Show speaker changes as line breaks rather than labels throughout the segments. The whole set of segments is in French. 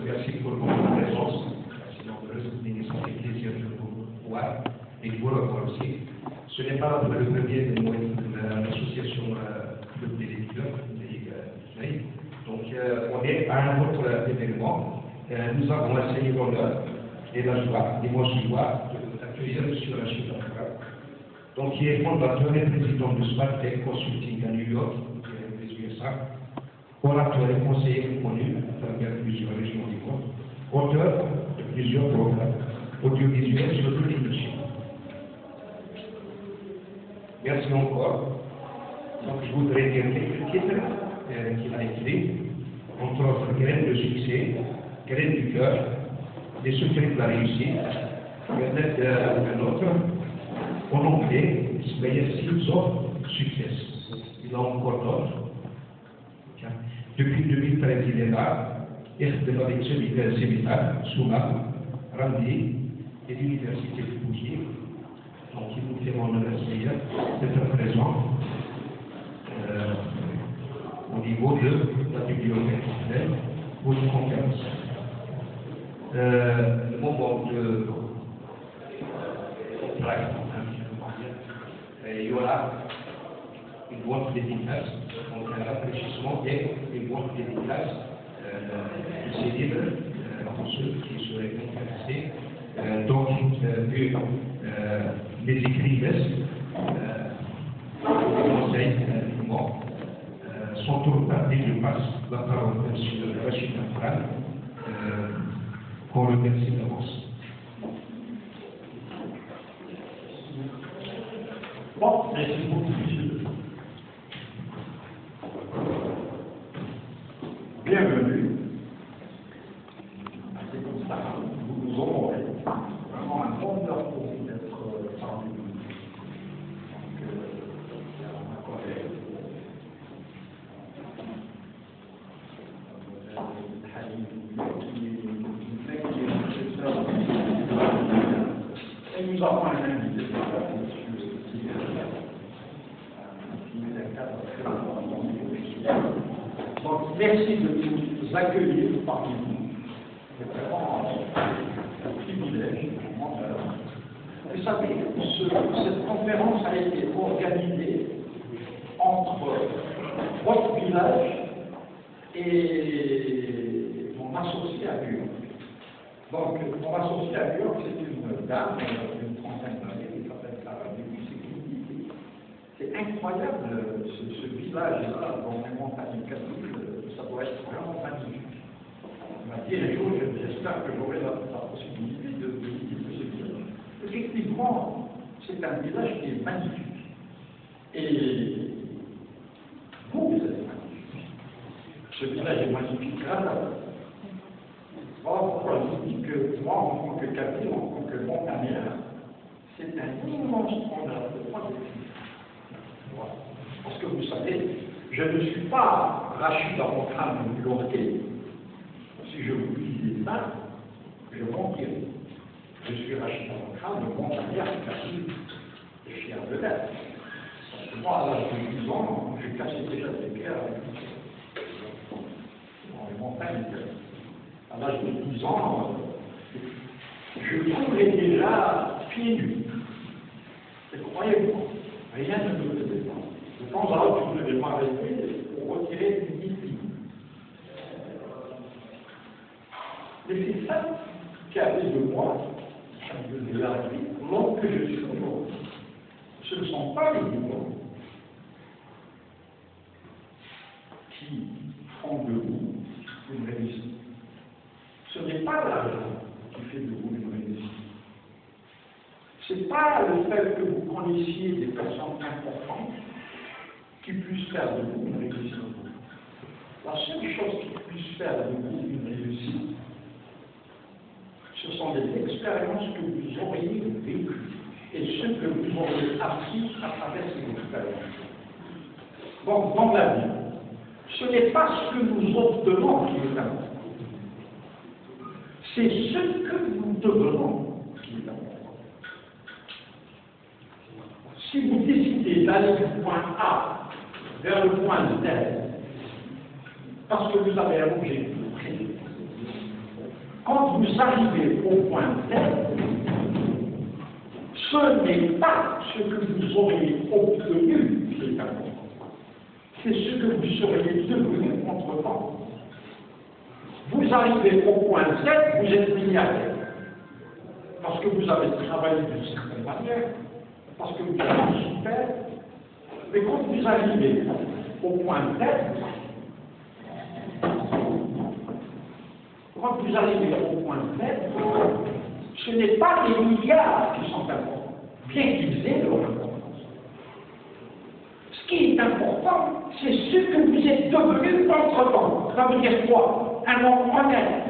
remercie pour votre présence. C'est nombreuse, mais ça fait plaisir de vous voir et de vous revoir aussi. Ce n'est pas le premier de l'association Club des lecteurs, donc on est à un autre événement. Nous avons la l'honneur et la joie, l'immense joie d'accueillir M. Rachid Afra, donc qui est fondateur et président de Smartech Consulting à New York, des USA, orateur et conseiller connu à travers plusieurs régions du monde, auteur de plusieurs programmes audiovisuels sur toute l'industrie. Merci encore. Donc je voudrais dire quelques titres qu'il a écrits, entre autres Graines de succès, Graines du cœur, des secrets de la réussite, peut-être un autre, en anglais, Seeds of Success. Il a encore d'autres. Depuis 2013, il est là, يخدم avec ce séminaire, Souma, Randi et l'Université de Bougie. Donc il nous fait l'honneur d'être présent au niveau de la bibliothèque pour une conférence. Le moment de travail, il y aura une boîte dédicace, donc un rafraîchissement et une boîte dédicace de ces livres pour ceux qui seraient intéressés. Donc, vu les écrits les conseils, sans trop tarder, je passe la parole à M. Rachid Afra, qu'on remercie d'avance.
Bon, merci beaucoup, monsieur. Bienvenue. C'est comme ça, nous nous honorez. Vraiment un grand honneur pour vous d'être parmi nous. Donc, ma collègue, et nous avons un invité, donc, merci de nous accueillir parmi nous. C'est vraiment un privilège, un honneur. Vous savez, cette conférence a été organisée entre votre village et mon associé à Lyon. Donc, mon associé à Lyon, c'est une dame d'une trentaine d'années qui s'appelle Clara Debussy. C'est incroyable, ce village-là, dans les montagnes catholiques, ça doit être vraiment magnifique. On m'a dit les choses, j'espère que j'aurai la possibilité de visiter ce village. Effectivement, c'est un village qui est magnifique. Et vous êtes magnifique. Ce village est magnifique grâce à vous. Voilà pourquoi je vous dis que moi, en tant que Kabyle, en tant que montagnard, c'est un immense honneur de moi d'être ici. Voilà. Parce que vous savez, je ne suis pas Rachid Afra de New-Yorkais. Si je vous disais ça, je mentirais. Je suis Rachid Afra de montagnard Kabyle, fier de l'être. Parce que moi, à l'âge de 10 ans, j'ai cassé déjà des pierres dans les montagnes. À l'âge de 10 ans, je courais déjà pieds nus. Et croyez-moi, rien ne me faisait pas. De temps à autre, je ne devais pas rester pour retirer une discipline. Mais c'est ça qui a fait de moi, de la vie, l'homme que je suis aujourd'hui. Ce ne sont pas les mots qui font de vous une réussite. Ce n'est pas l'argent qui fait de vous une réussite. Ce n'est pas le fait que vous connaissiez des personnes importantes qui puissent faire de vous une réussite. La seule chose qui puisse faire de vous une réussite, ce sont les expériences que vous auriez vécues et ce que vous auriez appris à travers ces expériences. Donc, dans la vie, ce n'est pas ce que nous obtenons qui est important. C'est ce que nous devenons qui est important. Si vous décidez d'aller du point A vers le point Z, parce que vous avez un objectif précis, quand vous arrivez au point faible, ce n'est pas ce que vous auriez obtenu qui est important. C'est ce que vous seriez devenu entre-temps. Vous arrivez au point Z, vous êtes milliardaire. Parce que vous avez travaillé d'une certaine manière, parce que vous avez souffert. Mais quand vous arrivez au point Z, quand vous arrivez au point faible, ce n'est pas les milliards qui sont importants, bien qu'ils aient leur importance. Ce qui est important, c'est ce que vous êtes devenu entre-temps. Ça veut dire quoi? Un homme honnête,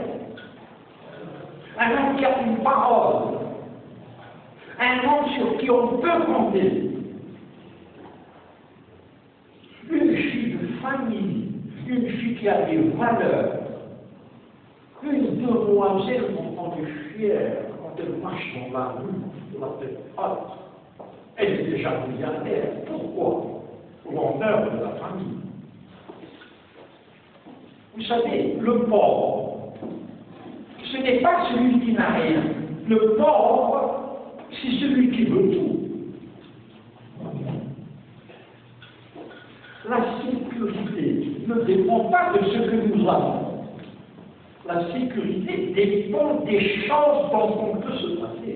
un homme qui a une parole, un homme sur qui on peut compter, une fille de famille, une fille qui a des valeurs. Une demoiselle dont on est fier quand elle marche dans la rue, la tête haute. Elle est déjà milliardaire. Pourquoi? Pour l'honneur de la famille. Vous savez, le pauvre, ce n'est pas celui qui n'a rien. Le pauvre, c'est celui qui veut tout. La sécurité ne dépend pas de ce que nous avons. La sécurité dépend des choses dont on peut se passer.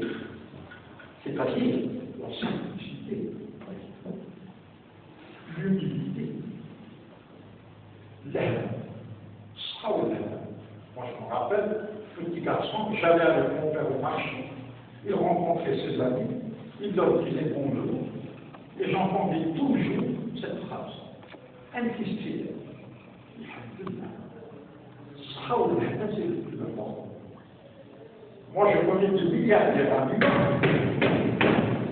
C'est-à-dire la simplicité, l'humilité, l'air, ça ou l'air. Moi, je me rappelle, petit garçon, j'allais avec mon père au marché, il rencontrait ses amis, il leur disait bonjour, et j'entendais toujours cette phrase. Insistez. C'est le plus important. Moi, je connais des milliardaires amis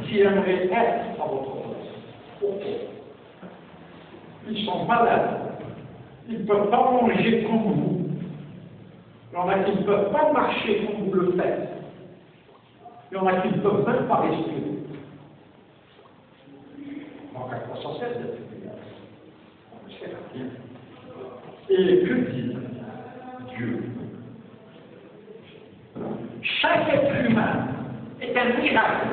qui aimeraient être à votre place. Pourquoi? Ils sont malades. Ils ne peuvent pas manger comme vous. Il y en a qui ne peuvent pas marcher comme vous le faites. Il y en a qui ne peuvent même pas respirer. Donc, à quoi ça sert d'être milliardaire? On ne sert à rien. Et que dit Dieu? Chaque être humain est un miracle.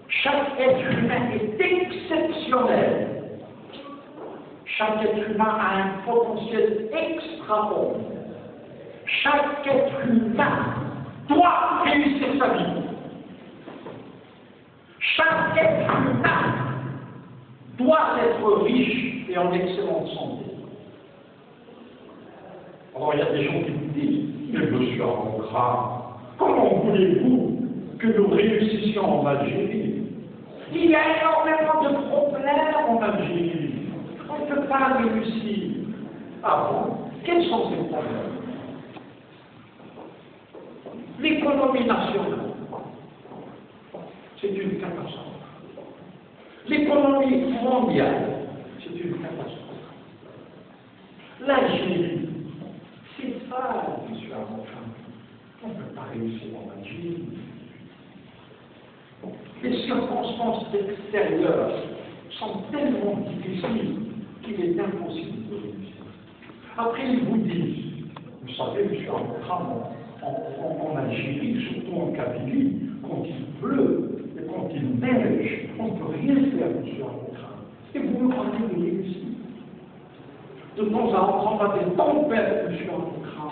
Chaque être humain est exceptionnel. Chaque être humain a un potentiel extraordinaire. Chaque être humain doit réussir sa vie. Chaque être humain doit être riche et en excellente santé. Alors il y a des gens qui vous disent, mais monsieur Armocra, comment voulez-vous que nous réussissions en Algérie? Il y a énormément de problèmes en Algérie. On ne peut pas réussir. Ah bon? Quels sont ces problèmes? L'économie nationale, c'est une catastrophe. L'économie mondiale, c'est une catastrophe. L'Algérie, c'est ça, monsieur Armocra. On ne peut pas réussir en Algérie. Les circonstances extérieures sont tellement difficiles qu'il est impossible de réussir. Après, ils vous disent, vous savez, monsieur Armocra, en Algérie, surtout en Kabylie, quand il pleut et quand il neige, on ne peut rien faire, monsieur Armocra. Et vous me croyez de réussir. De temps à autre, on a des tempêtes, monsieur Armocra.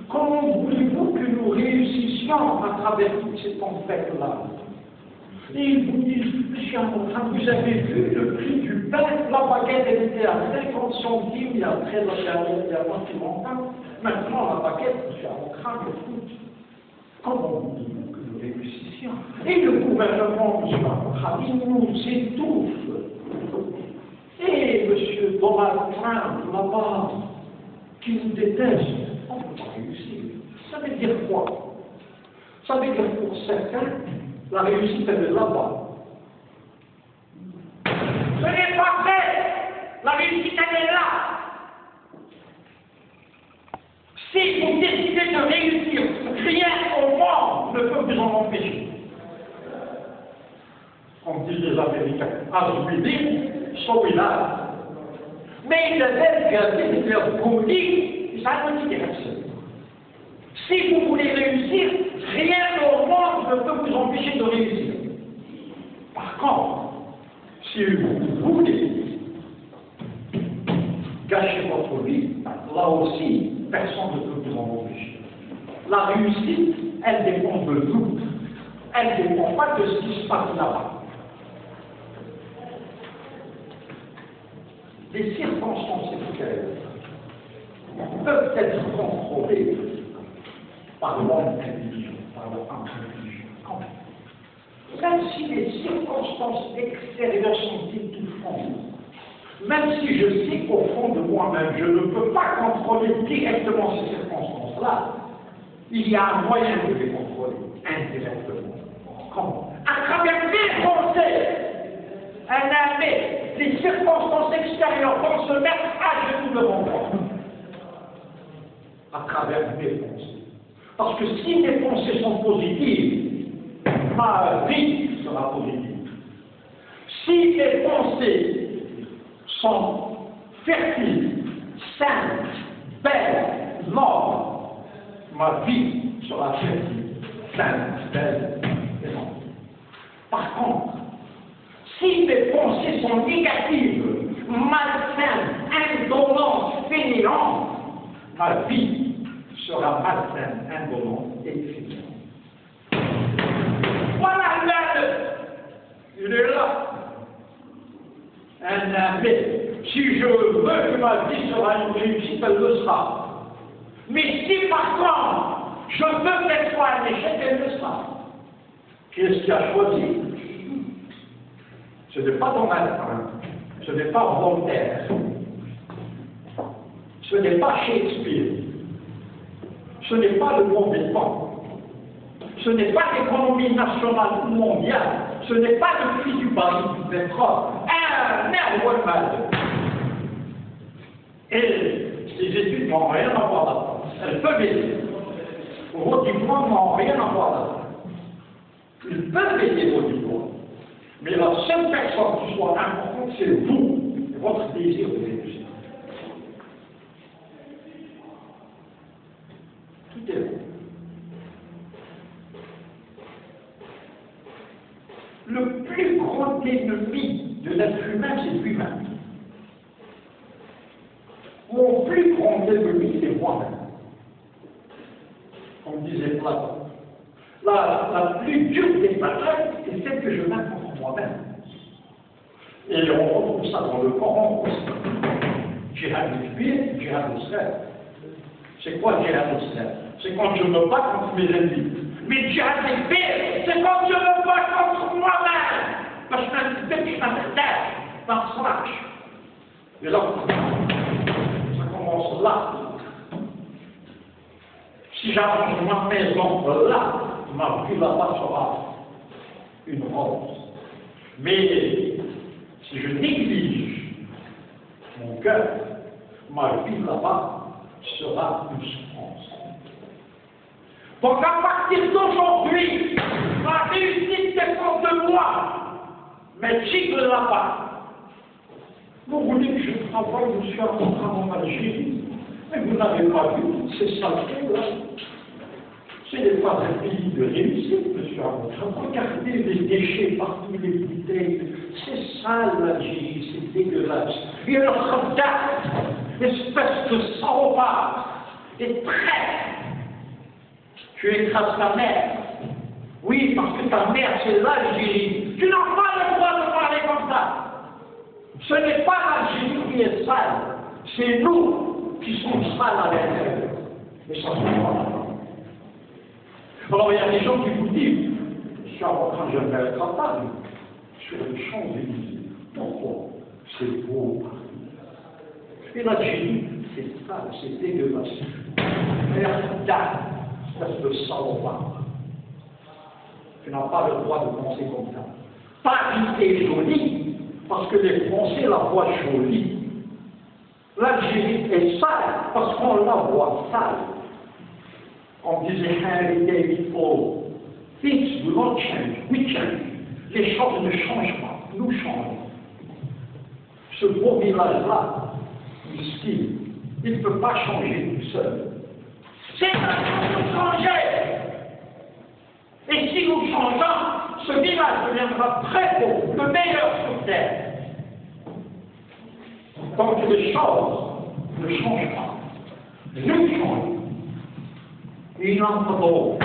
Comment voulez-vous que nous réussissions à travers toutes ces tempêtes-là? Et ils vous disent, monsieur Armocra, vous avez vu le prix du pain? La baguette, elle était à 50 centimes il y a pas si longtemps. Maintenant, la baguette, monsieur Armocra, me coûte. Comment voulez-vous que nous réussissions? Et le gouvernement, monsieur Armocra, il nous étouffe. Et monsieur Donald Trump, là-bas, qui nous déteste, on ne peut pas réussir. Ça veut dire quoi? Ça veut dire pour certains, la réussite, elle est là-bas. Ce n'est pas vrai! La réussite, elle est là! Si vous décidez de réussir, rien au monde ne peut vous en empêcher. Comme disent les Américains, as we live, so we live. Mais le verbe, c'est le bouddhi, ça ne dit rien. Si vous voulez réussir, rien au monde ne peut vous empêcher de réussir. Par contre, si vous voulez gâcher votre vie, là aussi, personne ne peut vous en empêcher. La réussite, elle dépend de vous. Elle ne dépend pas de ce qui se passe là-bas. Les circonstances extérieures peuvent être contrôlées par l'homme intelligent, par l'homme intelligent. Même si les circonstances extérieures sont étouffantes, même si je sais qu'au fond de moi-même, je ne peux pas contrôler directement ces circonstances-là, il y a un moyen de les contrôler indirectement. Comment? À travers mes pensées. Un armée, les circonstances extérieures vont se mettre à genoux devant moi. À travers mes pensées. Parce que si mes pensées sont positives, ma vie sera positive. Si mes pensées sont fertiles, saines, belles, nobles, ma vie sera fertile, saine, belle et noble. Par contre, si mes pensées sont négatives, malsaines, indolentes, fainéantes, ma vie sera malsaine, indolente et fainéante. Voilà l'âme. Il est là. Un abbé. Si je veux que ma vie sera une réussite, elle le sera. Mais si par contre, je veux qu'elle soit un échec, elle le sera. Qu'est-ce qui a choisi? Ce n'est pas Thomas, ce n'est pas Voltaire, ce n'est pas Shakespeare, ce n'est pas le mauvais temps, ce n'est pas l'économie nationale ou mondiale, ce n'est pas le prix du baril du pétrole, un nerf. Et les études n'ont rien à voir là-dedans. Elles peuvent aider. Vos diplômes n'ont rien à voir là-dedans. Ils peuvent aider vos diplômes. Mais la seule personne qui soit importante, c'est vous, et votre désir de réussir. Tout est bon. Le plus grand ennemi de l'être humain, c'est lui-même. Mon plus grand ennemi, c'est moi-même. Comme disait Platon. La plus dure des batailles, c'est celle que je mène contre moi-même. Et on retrouve ça dans le Coran aussi. Jihad al-Fir, Jihad al-Islam. C'est quoi Jihad al-Islam? C'est quand je me bats contre mes ennemis. Mais Jihad al-Fir, c'est quand je me bats contre moi-même. Parce que je suis un tête, par slash. Et là, ça commence là. Si j'arrange ma maison là, ma vie là-bas sera une rose. Mais si je néglige mon cœur, ma vie là-bas sera une souffrance. Donc à partir d'aujourd'hui, ma réussite dépend de moi. Mais tigre là-bas. Vous voulez que je travaille, je suis en Algérie, mais vous n'avez pas vu ces saletés là. Ce n'est pas un pays de réussite, monsieur Arnaud. Regardez les déchets partout, les bouteilles. C'est sale l'Algérie, c'est dégueulasse. Et le Khaddaf, espèce de salopard, et traître. Tu écrases ta mère. Oui, parce que ta mère, c'est l'Algérie. Tu n'as pas le droit de parler comme ça. Ce n'est pas l'Algérie qui est sale, c'est nous qui sommes sales à l'intérieur. Et ça se voit. Alors, il y a des gens qui vous disent, je suis en train de me être capable sur les Champs-Élysées. Pourquoi? C'est beau. Et l'Algérie, c'est sale, c'est dégueulasse. Merde, espèce de salopard. Tu n'as pas le droit de penser comme ça. Paris est joli, parce que les Français la voient jolie. L'Algérie est sale, parce qu'on la voit sale. On disait Henry David Thoreau, things do not change, we change. Les choses ne changent pas, nous changeons. Ce beau village-là, ici, il ne peut pas changer tout seul.
C'est à nous de changer. Et si nous changeons, ce village deviendra très beau, le meilleur sur terre. Donc les choses ne changent pas. Nous changeons. Une lampe d'eau.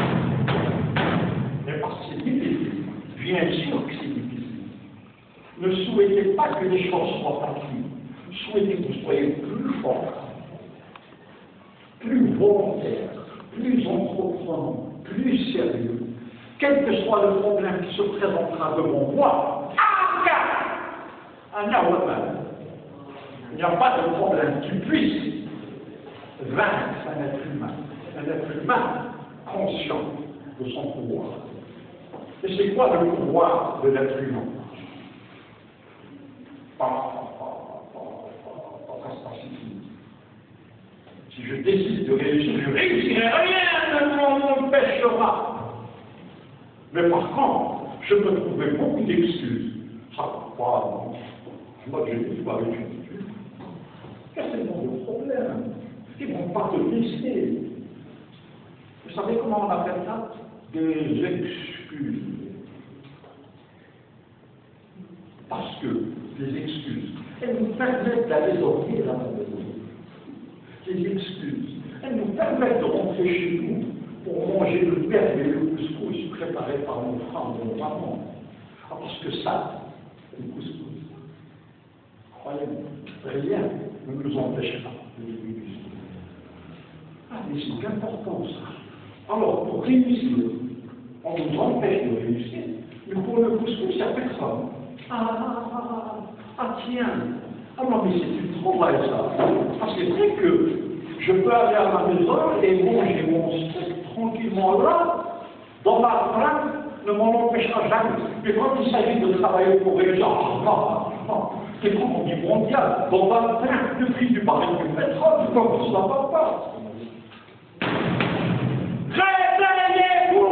Mais parce que c'est difficile. Bien sûr que c'est difficile. Ne souhaitez pas que les choses soient faciles. Souhaitez que vous soyez plus forts, plus volontaires, plus entreprenants, plus sérieux. Quel que soit le problème qui se présentera devant moi, il n'y a pas de problème qui puisse vaincre un être humain conscient de son pouvoir. Et c'est quoi le pouvoir de l'être humain? Si je décide de réussir, je réussirai, rien ne m'empêchera. Mais par contre, je peux trouver beaucoup d'excuses. Ça va pas, non. Moi, je ne suis pas avec une. Qu'est-ce que c'est mon problème? Ils ne vont pas te laisser. Vous savez comment on appelle ça? Des excuses. Parce que les excuses, elles nous permettent d'aller dormir à la maison. Les excuses, elles nous permettent de rentrer chez nous pour manger le verre et le couscous préparé par nos frères et nos mamans. Ah, parce que ça, le couscous, croyez-moi, rien ne nous empêchera de réussir. Ah, mais c'est important ça. Alors, pour réussir, on nous empêche de réussir, mais pour le couscous, il n'y a personne. Tiens. Ah non, mais c'est du travail ça. Parce que c'est vrai que je peux aller à la maison et manger mon steak tranquillement là, dans ma fringue, ne m'en empêchera jamais. Mais quand il s'agit de travailler pour les gens, non. C'est comme on dit mondial, dans ma fringue, le prix du baril du pétrole, comme ça va pas. Réveillez-vous!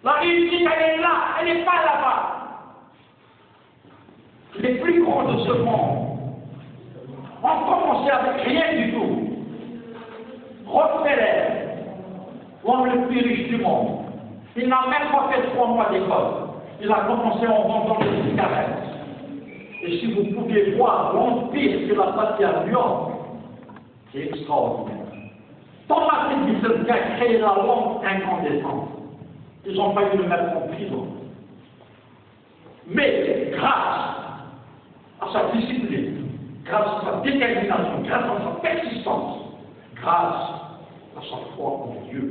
La réussite, elle est là, elle n'est pas là-bas. Les plus grands de ce monde ont commencé avec rien du tout. Rockefeller, l'homme le plus riche du monde, il n'a même pas fait 3 mois d'école. Il a commencé en vendant des cigarettes. Et si vous pouviez voir l'empire que la patrie à New York, c'est extraordinaire. Thomas Edison qui a créé la lampe incandescente, ils ont failli le mettre en prison. Mais grâce à sa discipline, grâce à sa détermination, grâce à sa persistance, grâce à sa foi en Dieu,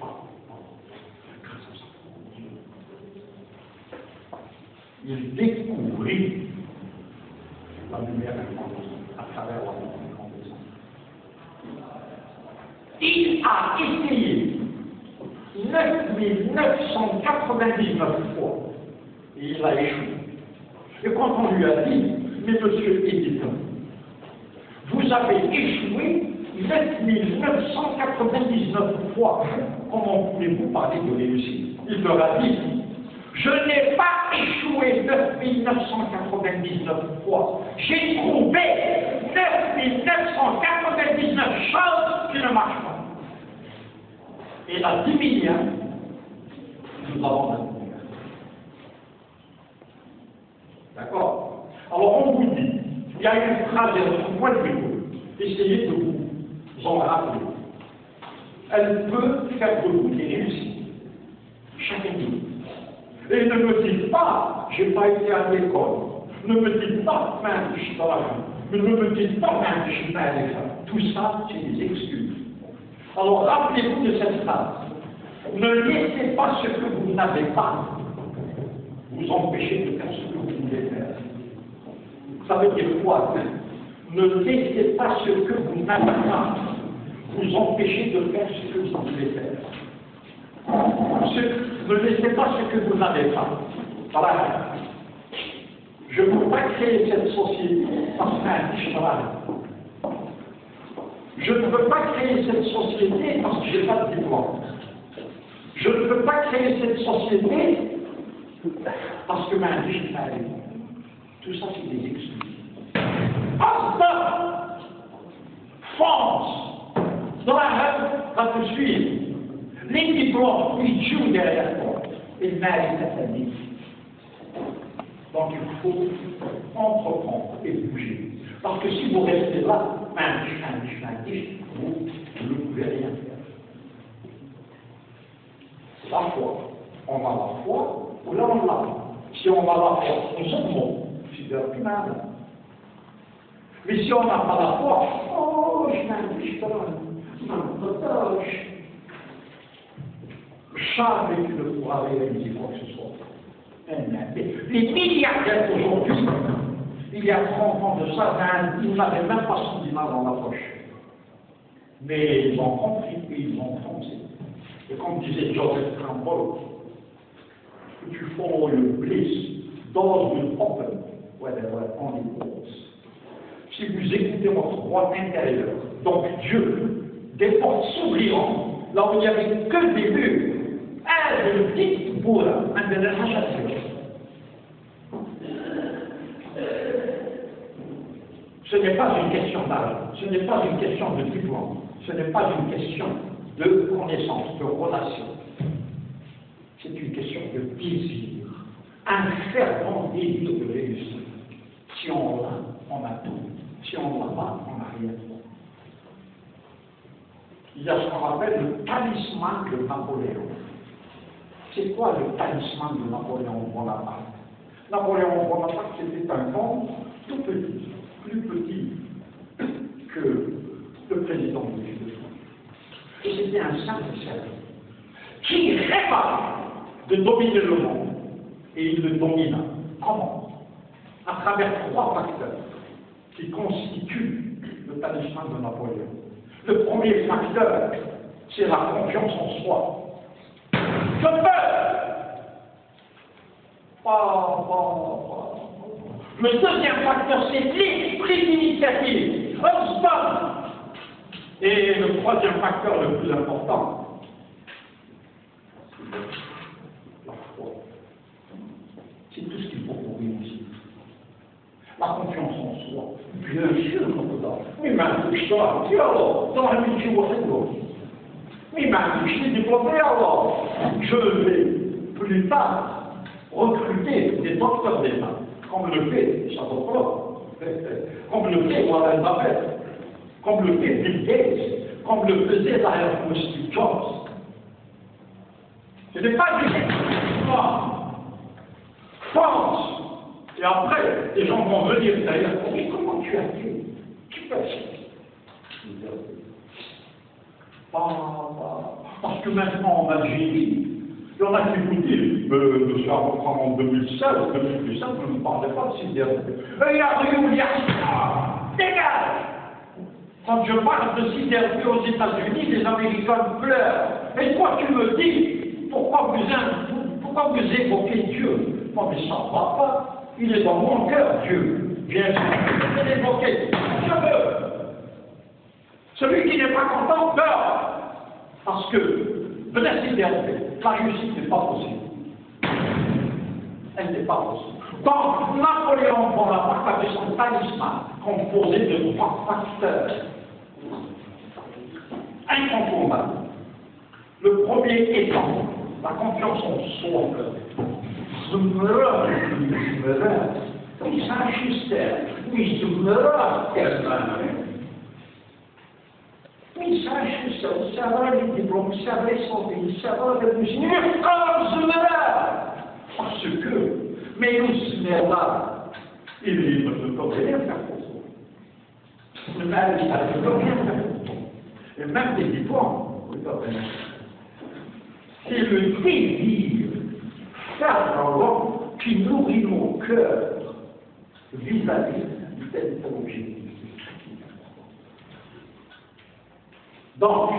grâce à sa foi en Dieu, il découvrit la lumière incandescente à travers la lampe incandescente. Il a essayé 9999 fois et il a échoué. Et quand on lui a dit, mais monsieur Edison, vous avez échoué 9999 fois, comment pouvez-vous parler de réussite? Il leur a dit, je n'ai pas échoué 9999 fois, j'ai trouvé 9999 choses qui ne marchent pas. Et à 10 milliards, nous avons la lumière. D'accord? Alors on vous dit, il y a une phrase à votre point de vue, essayez de vous en rappeler. Elle peut faire de vous des réussites. Chacun de vous. Et ne me dites pas, je n'ai pas été à l'école. Ne me dites pas, je suis pas là. Ne me dites pas, je suis pas à l'école. Tout ça, c'est des excuses. Alors rappelez-vous de cette phrase. Ne laissez pas ce que vous n'avez pas vous empêcher de faire ce que vous voulez faire. Ça veut dire quoi? Ne laissez pas ce que vous n'avez pas vous empêcher de faire ce que vous voulez faire. Ne laissez pas ce que vous n'avez pas. Voilà. Je ne peux pas créer cette société parce que je travaille. Je ne peux pas créer cette société parce que je n'ai pas de diplôme. Je ne peux pas créer cette société parce que ma vie est allée. Tout ça, c'est des excuses. Stop! Fonce!
ظاهر va te suivre. Les diplômes, ils jouent derrière toi. Ils méritent ta famille. Donc il faut entreprendre et bouger. Parce que si vous restez là, vous ne pouvez rien faire. La foi. On a la foi, ou là on l'a. Si on a la foi, on se montre. C'est plus mal. Mais si on n'a pas la foi, oh, jamais tu ne pourras réaliser quoi que ce soit. Les milliardaires aujourd'hui, il y a 30 ans de ça, ils n'avaient même pas son dinar dans la poche. Mais ils ont compris et ils ont foncé. Et comme disait Joseph Campbell, if you follow your bliss, doors will open where there were only doors. Si vous écoutez votre roi intérieur, donc Dieu, des portes s'ouvriront là où il n'y avait que des murs. Le petit bourg, un de la ce n'est pas une question d'âge, ce n'est pas une question de diplôme, ce n'est pas une question de connaissance, de relation. C'est une question de désir, un fervent désir de réussir. Si on l'a, on a tout. Si on ne l'a pas, on n'a rien. Il y a ce qu'on appelle le talisman de Napoléon. C'est quoi le talisman de Napoléon Bonaparte? Napoléon Bonaparte, c'était un monde tout petit, plus petit que le président de l'Église. Et c'était un simple serviteur qui rêva de dominer le monde. Et il le domina. Comment? À travers 3 facteurs qui constituent le talisman de Napoléon. Le premier facteur, c'est la confiance en soi. Je peux. Le deuxième facteur, c'est l'esprit d'initiative. Et le troisième facteur le plus important, c'est la foi. C'est tout ce qu'il faut pour réussir. La confiance en soi. Bien sûr, mais même je suis alors, dans le métier mais même je suis diplômé alors, je vais plus tard recruter des docteurs d'État, comme le fait Chateaucroix, comme le fait Warren Buffett, comme le fait Bill Gates, comme le faisait d'ailleurs Steve Jobs. Ce n'est pas du pense. Et après, les gens vont venir d'ailleurs, mais comment tu as fait? Tu peux faire. Parce que maintenant en Algérie, il y en a qui vous disent, monsieur Armand en 2016, 2017, vous ne parlez pas de sidérurgie. Et il y a rien, il y a ça. Dégage! Quand je parle de sidérurgie aux États-Unis, les Américains pleurent. Et toi, tu me dis, pourquoi vous évoquez Dieu? Non, mais ça ne va pas. Il est dans mon cœur, Dieu. Bien sûr, je vais l'évoquer. Je veux. Celui qui n'est pas content pleure. Parce que, la sidérurgie, la réussite n'est pas possible. Elle n'est pas possible. Donc, Napoléon Bonaparte avait son talisman composé de 3 facteurs incontournables. Le premier étant la confiance en soi. Parce que, mais nous là, il ne peut rien faire pour toi. Le mal, il ne peut rien faire pour toi. Et même des diplômes, ne peut rien faire. C'est le désir fervent qui nourrit mon cœur vis-à-vis de tel objectif. Donc,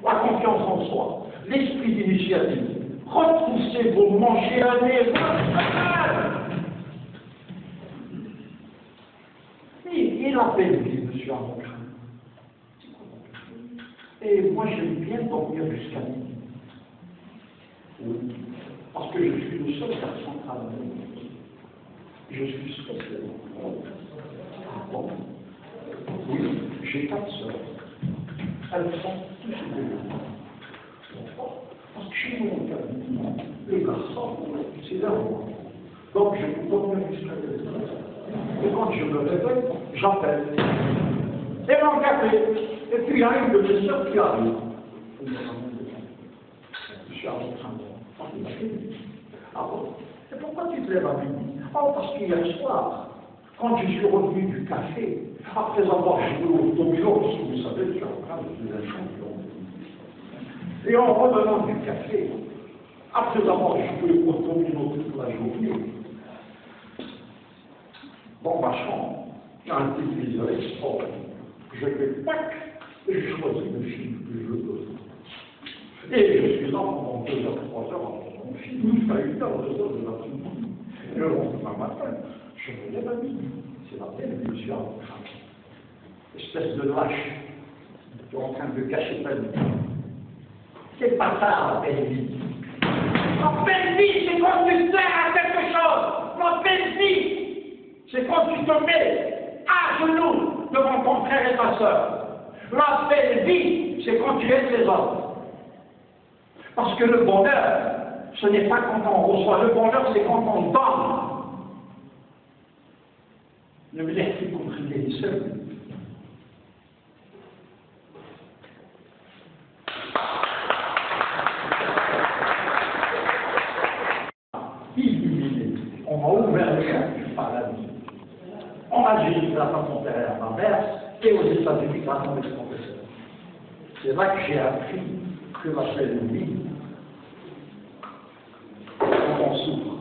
la confiance en soi, l'esprit d'initiative, repoussez-vous, mangez un nez, il a perdu, monsieur Armand. Et moi, j'aime bien dormir jusqu'à midi. Oui. Parce que je suis le seul garçon travaillé. Je suis spécialement. Ah bon? Oui, j'ai 4 sœurs. elles sont tous des parce que chez nous, les garçons, c'est là. Donc, je vous donne jusqu'à et quand je me réveille, j'appelle. Et mon café. Et puis, il y a une de mes soeurs qui arrive. Je suis en train de ah bon? Et pourquoi tu te lèves à midi? Oh, parce qu'hier soir, quand je suis revenu du café, après avoir joué au domino, parce que vous savez, je suis en train de jouer un champion. Et en revenant du café, après avoir joué au domino toute la journée, dans ma chambre, il y a un téléviseur extraordinaire. Je vais tac, et je choisis le film que je veux. Et je suis là pendant 2 heures, 3 heures avant mon film, jusqu'à 1 heure, 2 heures de l'après-midi. Et le lendemain matin, je me lève à midi. C'est la télévision en train. Espèce de lâche, qui est en train de cacher ta vie. C'est pas ça, la belle vie. La belle vie, c'est quand tu sers à quelque chose. La belle vie, c'est quand tu te mets à genoux devant ton frère et ta soeur. La belle vie, c'est quand tu aides les autres. Parce que le bonheur, ce n'est pas quand on reçoit. Le bonheur, c'est quand on donne. Ne me laisse plus contribuer seul. Illuminé. On m'a ouvert le champ du paradis. En Algérie, grâce à mon père et à ma mère, et aux États-Unis, grâce à mes professeurs. C'est là que j'ai appris que la belle vie, quand on souffre,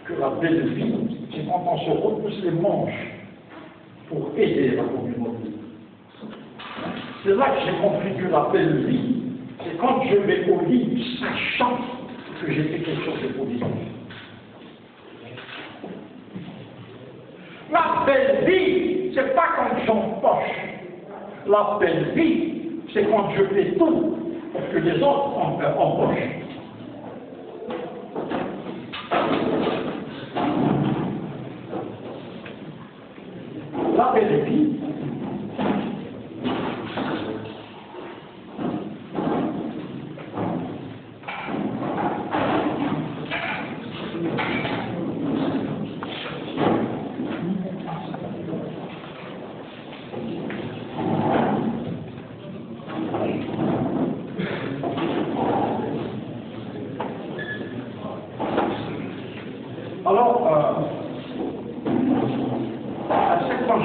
que la belle vie, c'est quand on se repousse les manches pour aider la communauté. C'est là que j'ai compris que la belle vie, c'est quand je vais au lit sachant que j'ai fait quelque chose de positif. La belle vie, c'est pas quand j'empoche. La belle vie, c'est quand je fais tout pour que les autres empochent. La belle vie,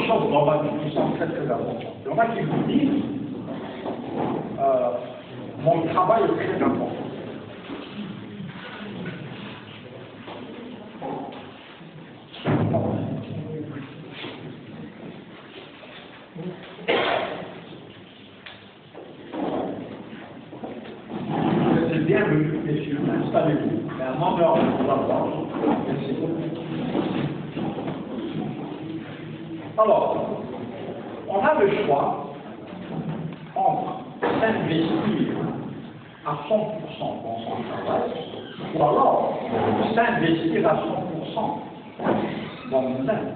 choses dans ma vie qui sont très très importantes. Il y en a qui vous disent mon travail est très important. C'est bienvenu, messieurs, installez-vous. C'est un honneur de vous avoir. Merci beaucoup. Alors, on a le choix entre s'investir à 100% dans son travail, ou alors s'investir à 100% dans nous-mêmes.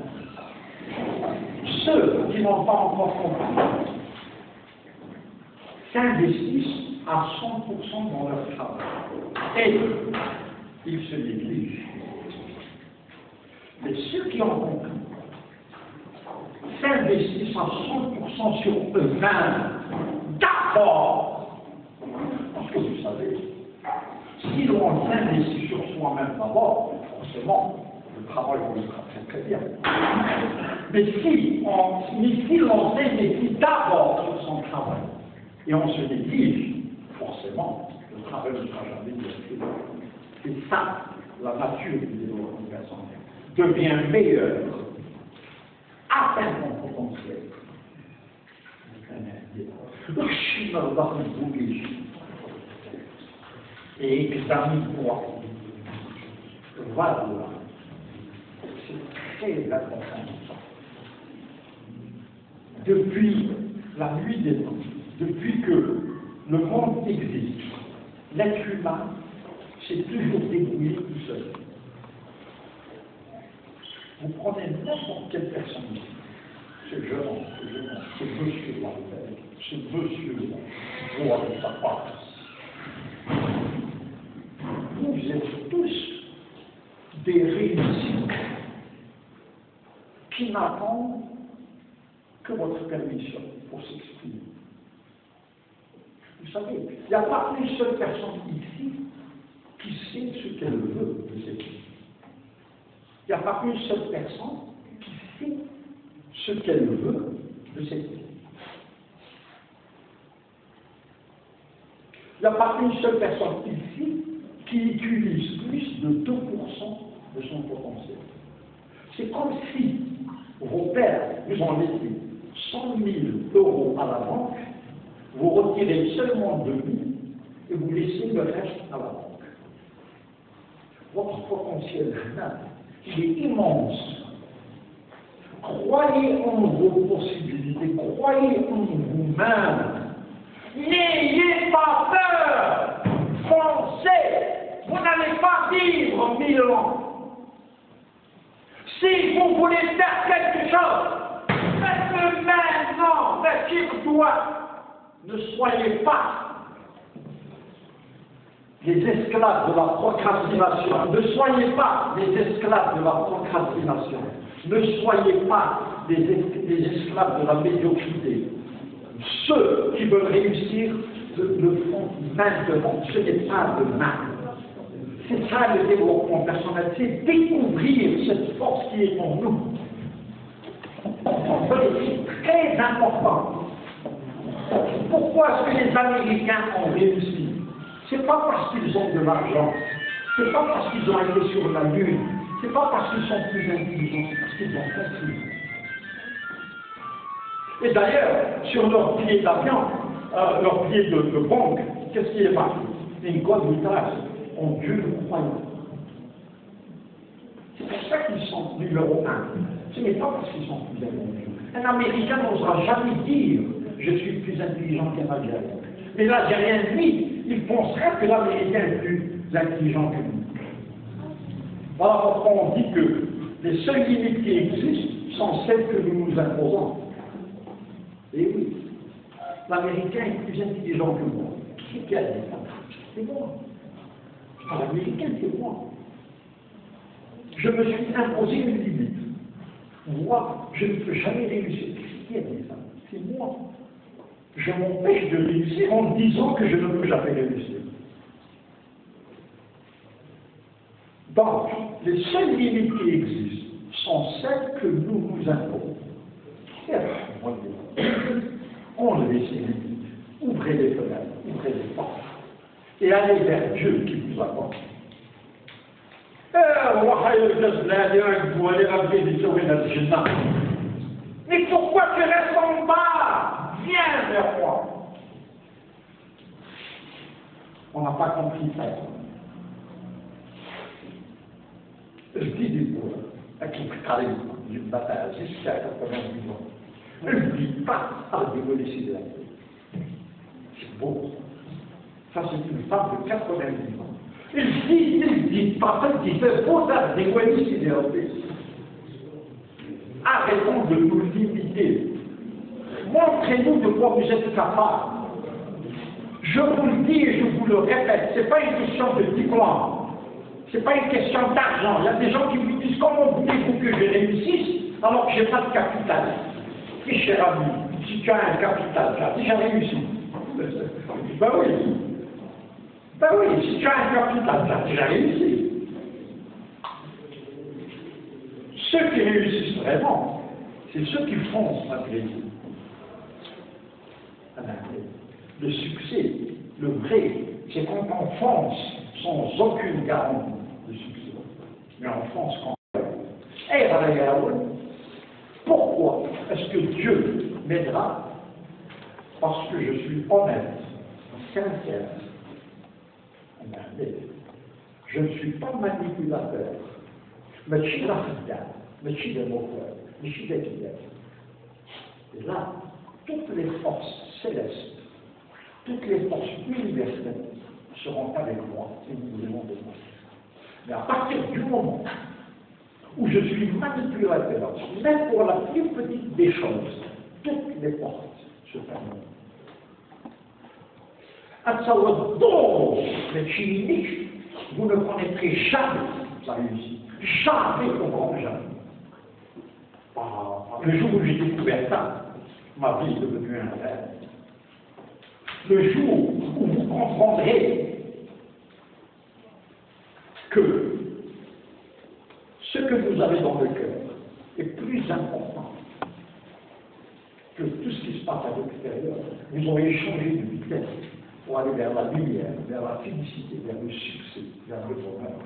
Ceux qui n'ont pas encore compris s'investissent à 100% dans leur travail et ils se négligent. Mais ceux qui ont compris s'investissent à 100% sur eux-mêmes, d'abord. Parce que vous savez, si l'on s'investit sur soi-même d'abord, forcément, le travail vous sera très très bien. Mais si l'on s'investit d'abord sur son travail et on se néglige, forcément, le travail ne sera jamais bien fait. C'est ça, la nature du développement personnel. Devient meilleur. Atteint son potentiel. Et examine-toi. Voilà. C'est très important. Depuis la nuit des temps, depuis que le monde existe, l'être humain s'est toujours débrouillé tout seul. Vous prenez n'importe quelle personne ici, ce jeune homme, ce monsieur là,
ce monsieur voit de sa part. Vous êtes tous des réussites qui n'attendent que votre permission pour s'exprimer. Vous savez, il n'y a pas une seule personne ici qui sait ce qu'elle veut de cette vie. Il n'y a pas une seule personne qui sait ce qu'elle veut de cette vie. Il n'y a pas une seule personne ici qui utilise plus de 2% de son potentiel. C'est comme si vos pères vous en mettaient 100 000 € à la banque, vous retirez seulement 2 000 et vous laissez le reste à la banque. Votre potentiel humain, il est immense. Croyez en vos possibilités, croyez en vous-même. N'ayez pas peur, foncez, vous n'allez pas vivre 1000 ans. Si vous voulez faire quelque chose, faites-le maintenant, faites-le doigt. Ne soyez pas les esclaves de la procrastination. Ne soyez pas les esclaves de la procrastination. Ne soyez pas les esclaves de la médiocrité. Ceux qui veulent réussir le font maintenant. Ce n'est pas demain. C'est ça le développement personnel. C'est découvrir cette force qui est en nous. C'est très important. Pourquoi est-ce que les Américains ont réussi? C'est pas parce qu'ils ont de l'argent, c'est pas parce qu'ils ont été sur la Lune, c'est pas parce qu'ils sont plus intelligents, c'est parce qu'ils ont compris. Et d'ailleurs, sur leur billet d'avion, leur billet de banque, qu'est-ce qui est marqué? In God we trust, en Dieu nous croyons. C'est pour ça qu'ils sont numéro 1. Ce n'est pas parce qu'ils sont plus intelligents. Un Américain n'osera jamais dire je suis plus intelligent qu'un Algérien. Mais l'Algérien, lui, il pensera que l'Américain est plus intelligent que lui. Voilà pourquoi on dit que les seules limites qui existent sont celles que nous nous imposons. Et oui, l'Américain est plus intelligent que moi. Qui c'est qui a dit ça? C'est moi. L'Américain, c'est moi. Je me suis imposé une limite. Moi, je ne peux jamais réussir. Qui a dit ça? C'est moi. Je m'empêche de réussir en disant que je ne peux jamais réussir. Donc, les seules limites qui existent sont celles que nous nous imposons. Enlevez ces limites, ouvrez les fenêtres, ouvrez les portes, et allez vers Dieu qui vous apporte. Mais pourquoi tu restes en bas? Viens vers moi. On n'a pas compris ça. Je dis des mots, avec le carré d'une bataille jusqu'à 90 ans. Ne le dis pas avec des volets sidérés. C'est beau. Ça, c'est une femme de 90 ans. Il dit pas ça, il dit c'est beau ça, des volets sidérés. Arrêtons de nous limiter. Montrez-nous de quoi vous êtes capable. Je vous le dis et je vous le répète, ce n'est pas une question de diplôme. Ce n'est pas une question d'argent. Il y a des gens qui me disent comment voulez-vous que je réussisse alors que je n'ai pas de capital. Et cher ami, si tu as un capital, tu as déjà réussi. Ben oui. Ben oui, si tu as un capital, tu as déjà réussi. Ceux qui réussissent vraiment, c'est ceux qui foncent malgré tout. Le succès, le vrai, c'est quand on fonce sans aucune garantie de succès. Mais on fonce quand même. Pourquoi est-ce que Dieu m'aidera? Parce que je suis honnête, sincère. Je ne suis pas manipulateur. Mais je suis là, mais je suis des moqueurs, mais je suis des clients. Et là, toutes les forces célestes, toutes les forces universelles seront avec moi et nous voulons de moi. Mais à partir du moment où je suis manipulateur, même pour la plus petite des choses, toutes les portes se ferment.
vous ne connaîtrez jamais la réussite. Jamais, au grand jamais. Le jour où j'ai découvert ça, ma vie est devenue un rêve. Le jour où vous comprendrez que ce que vous avez dans le cœur est plus important que tout ce qui se passe à l'extérieur, vous aurez changé de vitesse pour aller vers la lumière, vers la félicité, vers le succès, vers le bonheur.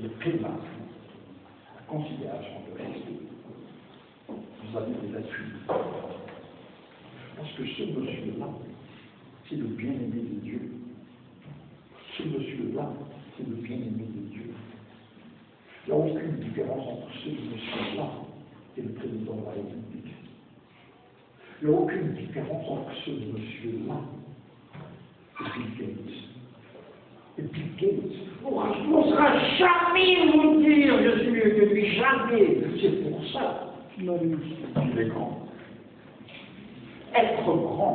Le climat, la considération de respect vis-à-vis des êtres humains. Parce que ce monsieur-là, c'est le bien-aimé de Dieu. Ce monsieur-là, c'est le bien-aimé de Dieu. Il n'y a aucune différence entre ce monsieur-là et le président de la République. Il n'y a aucune différence entre ce monsieur-là et Bill Gates. Et Bill Gates n'osera jamais vous dire je suis mieux que lui, jamais. C'est pour ça qu'il est grand. Être grand,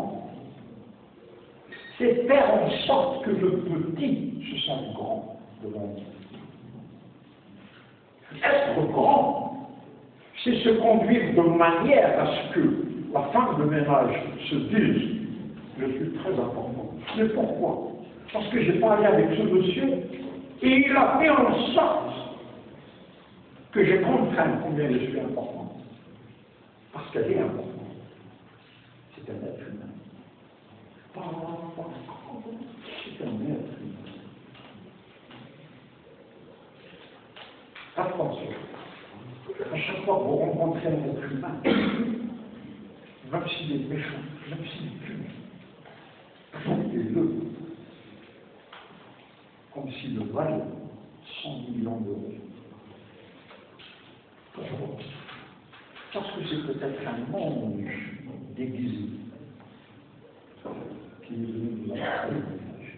c'est faire en sorte que le petit se sente grand devant lui. Être grand, c'est se conduire de manière à ce que la femme de ménage se dise « Je suis très important ». Mais pourquoi? Parce que j'ai parlé avec ce monsieur et il a fait en sorte que je comprenne combien je suis important. Parce qu'elle est importante. C'est un être humain. C'est un être humain. Attention, à chaque fois que vous rencontrez un être humain, même s'il est méchant, même s'il est pur, traitez-le comme s'il valait 100 millions d'euros. Parce que c'est peut-être un monde déguisé qui est venu de la Belgique.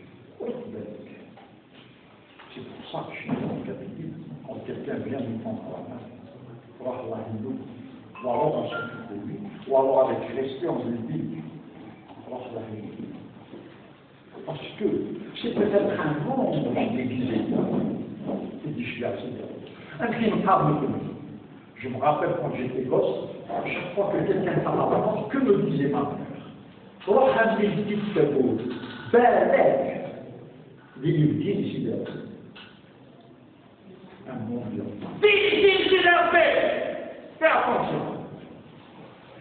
C'est pour ça que je suis dans le cabinet. Quand quelqu'un vient nous prendre la main, voir la rideau, ou alors on s'occupe de lui, ou alors avec respect on lui dit, voir la rideau. Parce que c'est peut-être un monde déguisé. Et dit, je suis assez un clientable comme lui. Je me rappelle quand j'étais gosse, chaque fois que quelqu'un parlait, que me disait ma mère? روح عند الجديد تقول بالك للدين سيدات fais attention.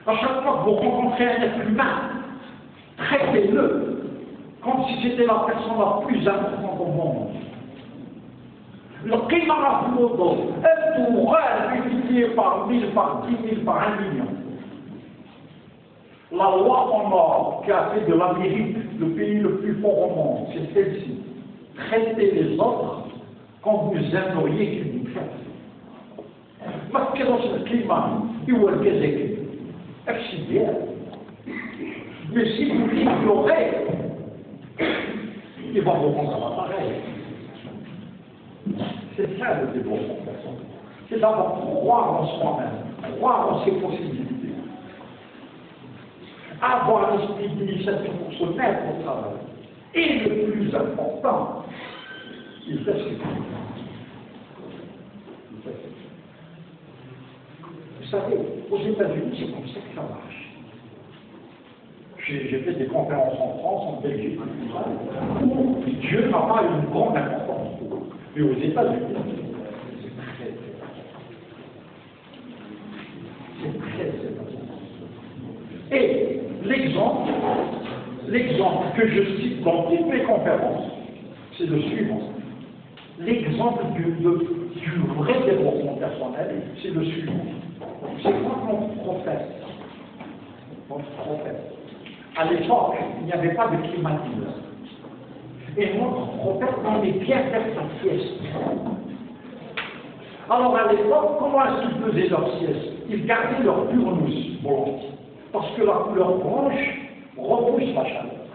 À chaque fois que vous rencontrez un être humain, traitez-le comme si c'était la personne la plus importante au monde. القيمة مفروضة أنتم غير multiplié par 1000, par 10 000, par 1 million. La loi en or qui a fait de l'Amérique le pays le plus fort au monde, c'est celle-ci. Traitez les autres comme vous aimeriez qu'ils vous traitent. Parce que dans ce climat, il y a le Kézéké. C'est bien. Mais si vous l'ignorez, il va vous rendre à l'appareil. C'est ça le développement personnel. C'est d'abord croire en soi-même, croire en ses possibilités. Avoir l'esprit d'initiative pour se mettre au travail. Et le plus important, il fait ce qu'il fait. Vous savez, aux États-Unis, c'est comme ça que ça marche. J'ai fait des conférences en France, en Belgique, où Dieu n'a pas une grande importance pour eux. Mais aux États-Unis, c'est très important. Et l'exemple que je cite dans toutes mes conférences, c'est le suivant. L'exemple du vrai développement personnel, c'est le suivant. C'est quand notre prophète, à l'époque, il n'y avait pas de climatiseur. Et notre prophète aimait bien faire sa sieste. Alors à l'époque, comment est-ce qu'ils faisaient leur sieste? Ils gardaient leur burnous blanche, parce que la couleur blanche repousse la chaleur.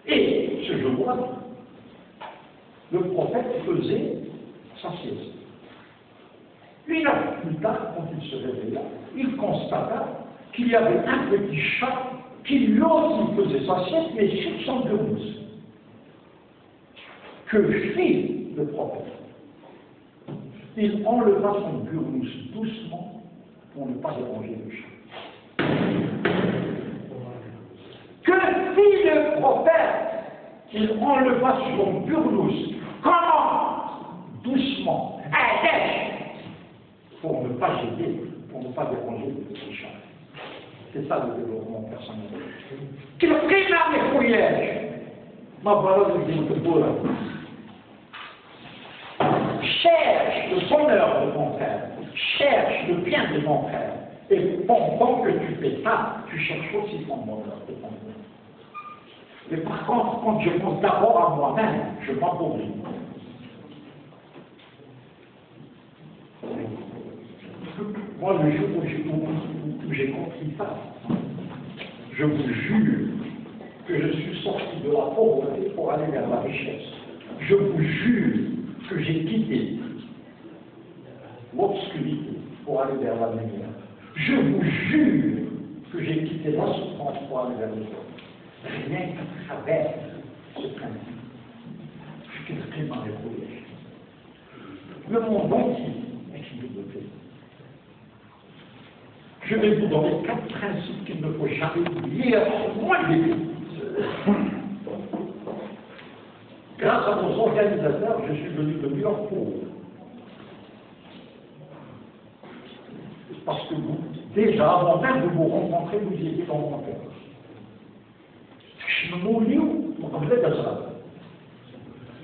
Et ce jour-là, le prophète faisait sa sieste. Une heure plus tard, quand il se réveilla, il constata
qu'il y avait un petit chat qui lui aussi faisait sa sieste, mais sur son burlousse. Que fit le prophète? Il enleva son burlousse doucement pour ne pas déranger le chat. Que fit le prophète? Il enleva son burlousse. Comment? Doucement. Pour ne pas gêner, pour ne pas déranger le petit chat. C'est ça le développement personnel. Qu'il prima mes fouillages. Ma parole dit de bourre. Cherche le bonheur de mon frère. Cherche le bien de mon frère. Et pendant que tu fais ça, tu cherches aussi ton bonheur de ton frère. Mais par contre, quand je pense d'abord à moi-même, je m'appauvris. Moi, le jour où j'ai compris ça, je vous jure que je suis sorti de la pauvreté pour aller vers la richesse. Je vous jure que j'ai quitté l'obscurité pour aller vers la lumière. Je vous jure que j'ai quitté la souffrance pour aller vers le jour. Rien qu'à travers ce principe. Je quitterai ma révolution. Le monde entier est développé. Je vais vous donner 4 principes qu'il ne faut jamais oublier, au moins le début. Grâce à nos organisateurs, je suis venu de mieux en pauvre. Parce que vous, déjà, avant même de vous rencontrer, vous y étiez dans mon cœur. Je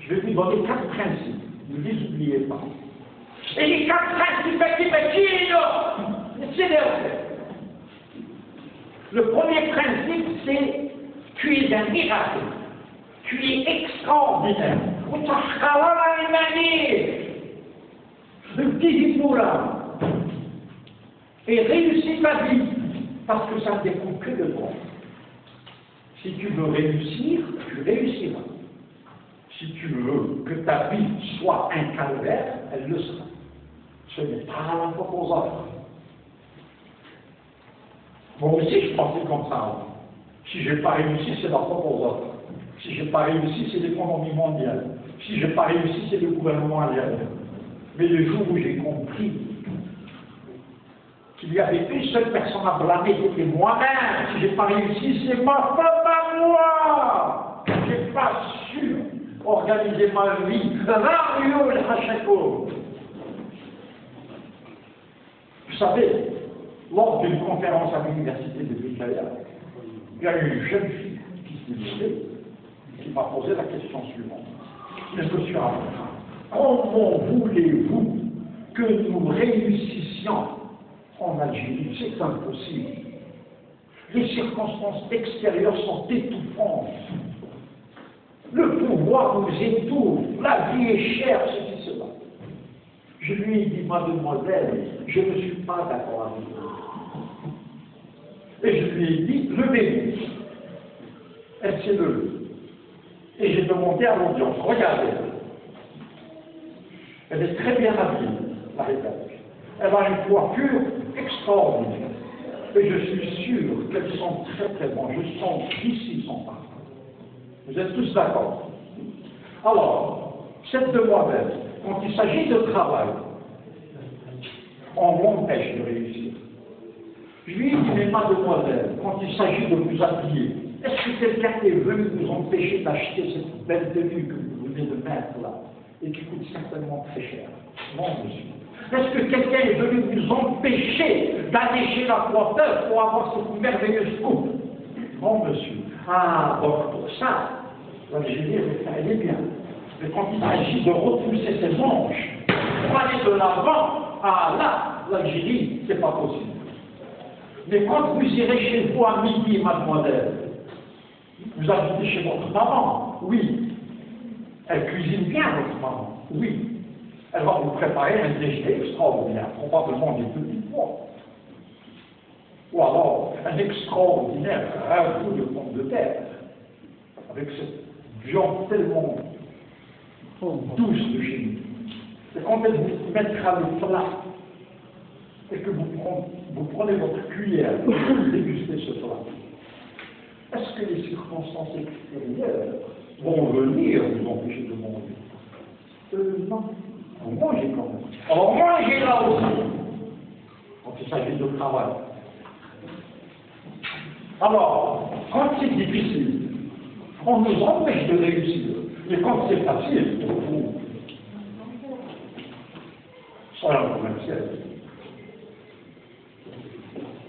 vais vous donner 4 principes. Ne les oubliez pas. Et les 4 principes, le premier principe, c'est tu es un miracle. Tu es extraordinaire. Le petit Hippora. Et réussis ta vie, parce que ça ne dépend que de toi. Si tu veux réussir, tu réussiras. Si tu veux que ta vie soit un calvaire, elle le sera. Ce n'est pas la faute aux autres. Moi aussi, je pensais comme ça avant. Si je n'ai pas réussi, c'est la faute aux autres. Si je n'ai pas réussi, c'est l'économie mondiale. Si je n'ai pas réussi, c'est le gouvernement mondial. Mais le jour où j'ai compris qu'il y avait une seule personne à blâmer, c'était moi-même. Si je n'ai pas réussi, c'est ma faute à moi. Je n'ai pas su organiser ma vie. Vous savez, lors d'une conférence à l'université de Bicaya, il y a une jeune fille qui s'est levée, qui m'a posé la question suivante. Mais monsieur Abraham, comment voulez-vous que nous réussissions en Algérie? C'est impossible. Les circonstances extérieures sont étouffantes. Le pouvoir nous étouffe. La vie est chère, ceci, cela. Je lui ai dit, mademoiselle, je ne suis pas d'accord avec vous. Et je lui ai dit, levez-vous. Elle s'est levée. Et j'ai demandé à l'audience, regardez. Elle est très bien habillée, la République. Elle a une coiffure extraordinaire. Et je suis sûr qu'elles sont très très bonnes. Je sens qu'ici sont pas. Vous êtes tous d'accord? Alors, cette demoiselle, quand il s'agit de travail, on m'empêche de réussir. Je lui ai dit, mais mademoiselle, quand il s'agit de vous habiller, est-ce que quelqu'un est venu vous empêcher d'acheter cette belle tenue que vous venez de mettre là, et qui coûte certainement très cher? Non, monsieur. Est-ce que quelqu'un est venu vous empêcher d'aller chez la coiffeuse pour avoir cette merveilleuse coupe? Non, monsieur. Ah, donc pour ça, l'Algérie, elle est bien. Mais quand il s'agit de repousser ses manches, pour aller de l'avant, ah là, l'Algérie, c'est pas possible. Mais quand vous irez chez vous à midi, mademoiselle, vous habitez chez votre maman, oui. Elle cuisine bien, votre maman, oui. Elle va vous préparer un déjeuner extraordinaire, probablement des petits pois. Ou alors, un extraordinaire ragoût de pommes de terre, avec cette viande tellement douce de chez nous. Et quand elle vous mettra le plat,
et que vous prenez votre cuillère pour déguster ce plat, est-ce que les circonstances extérieures vont venir vous empêcher de manger? Non. Vous mangez quand même. Alors mangez là aussi, quand il s'agit de travail. Alors, quand c'est difficile, on nous empêche de réussir. Mais quand c'est facile, pour vous, ça va même ciel.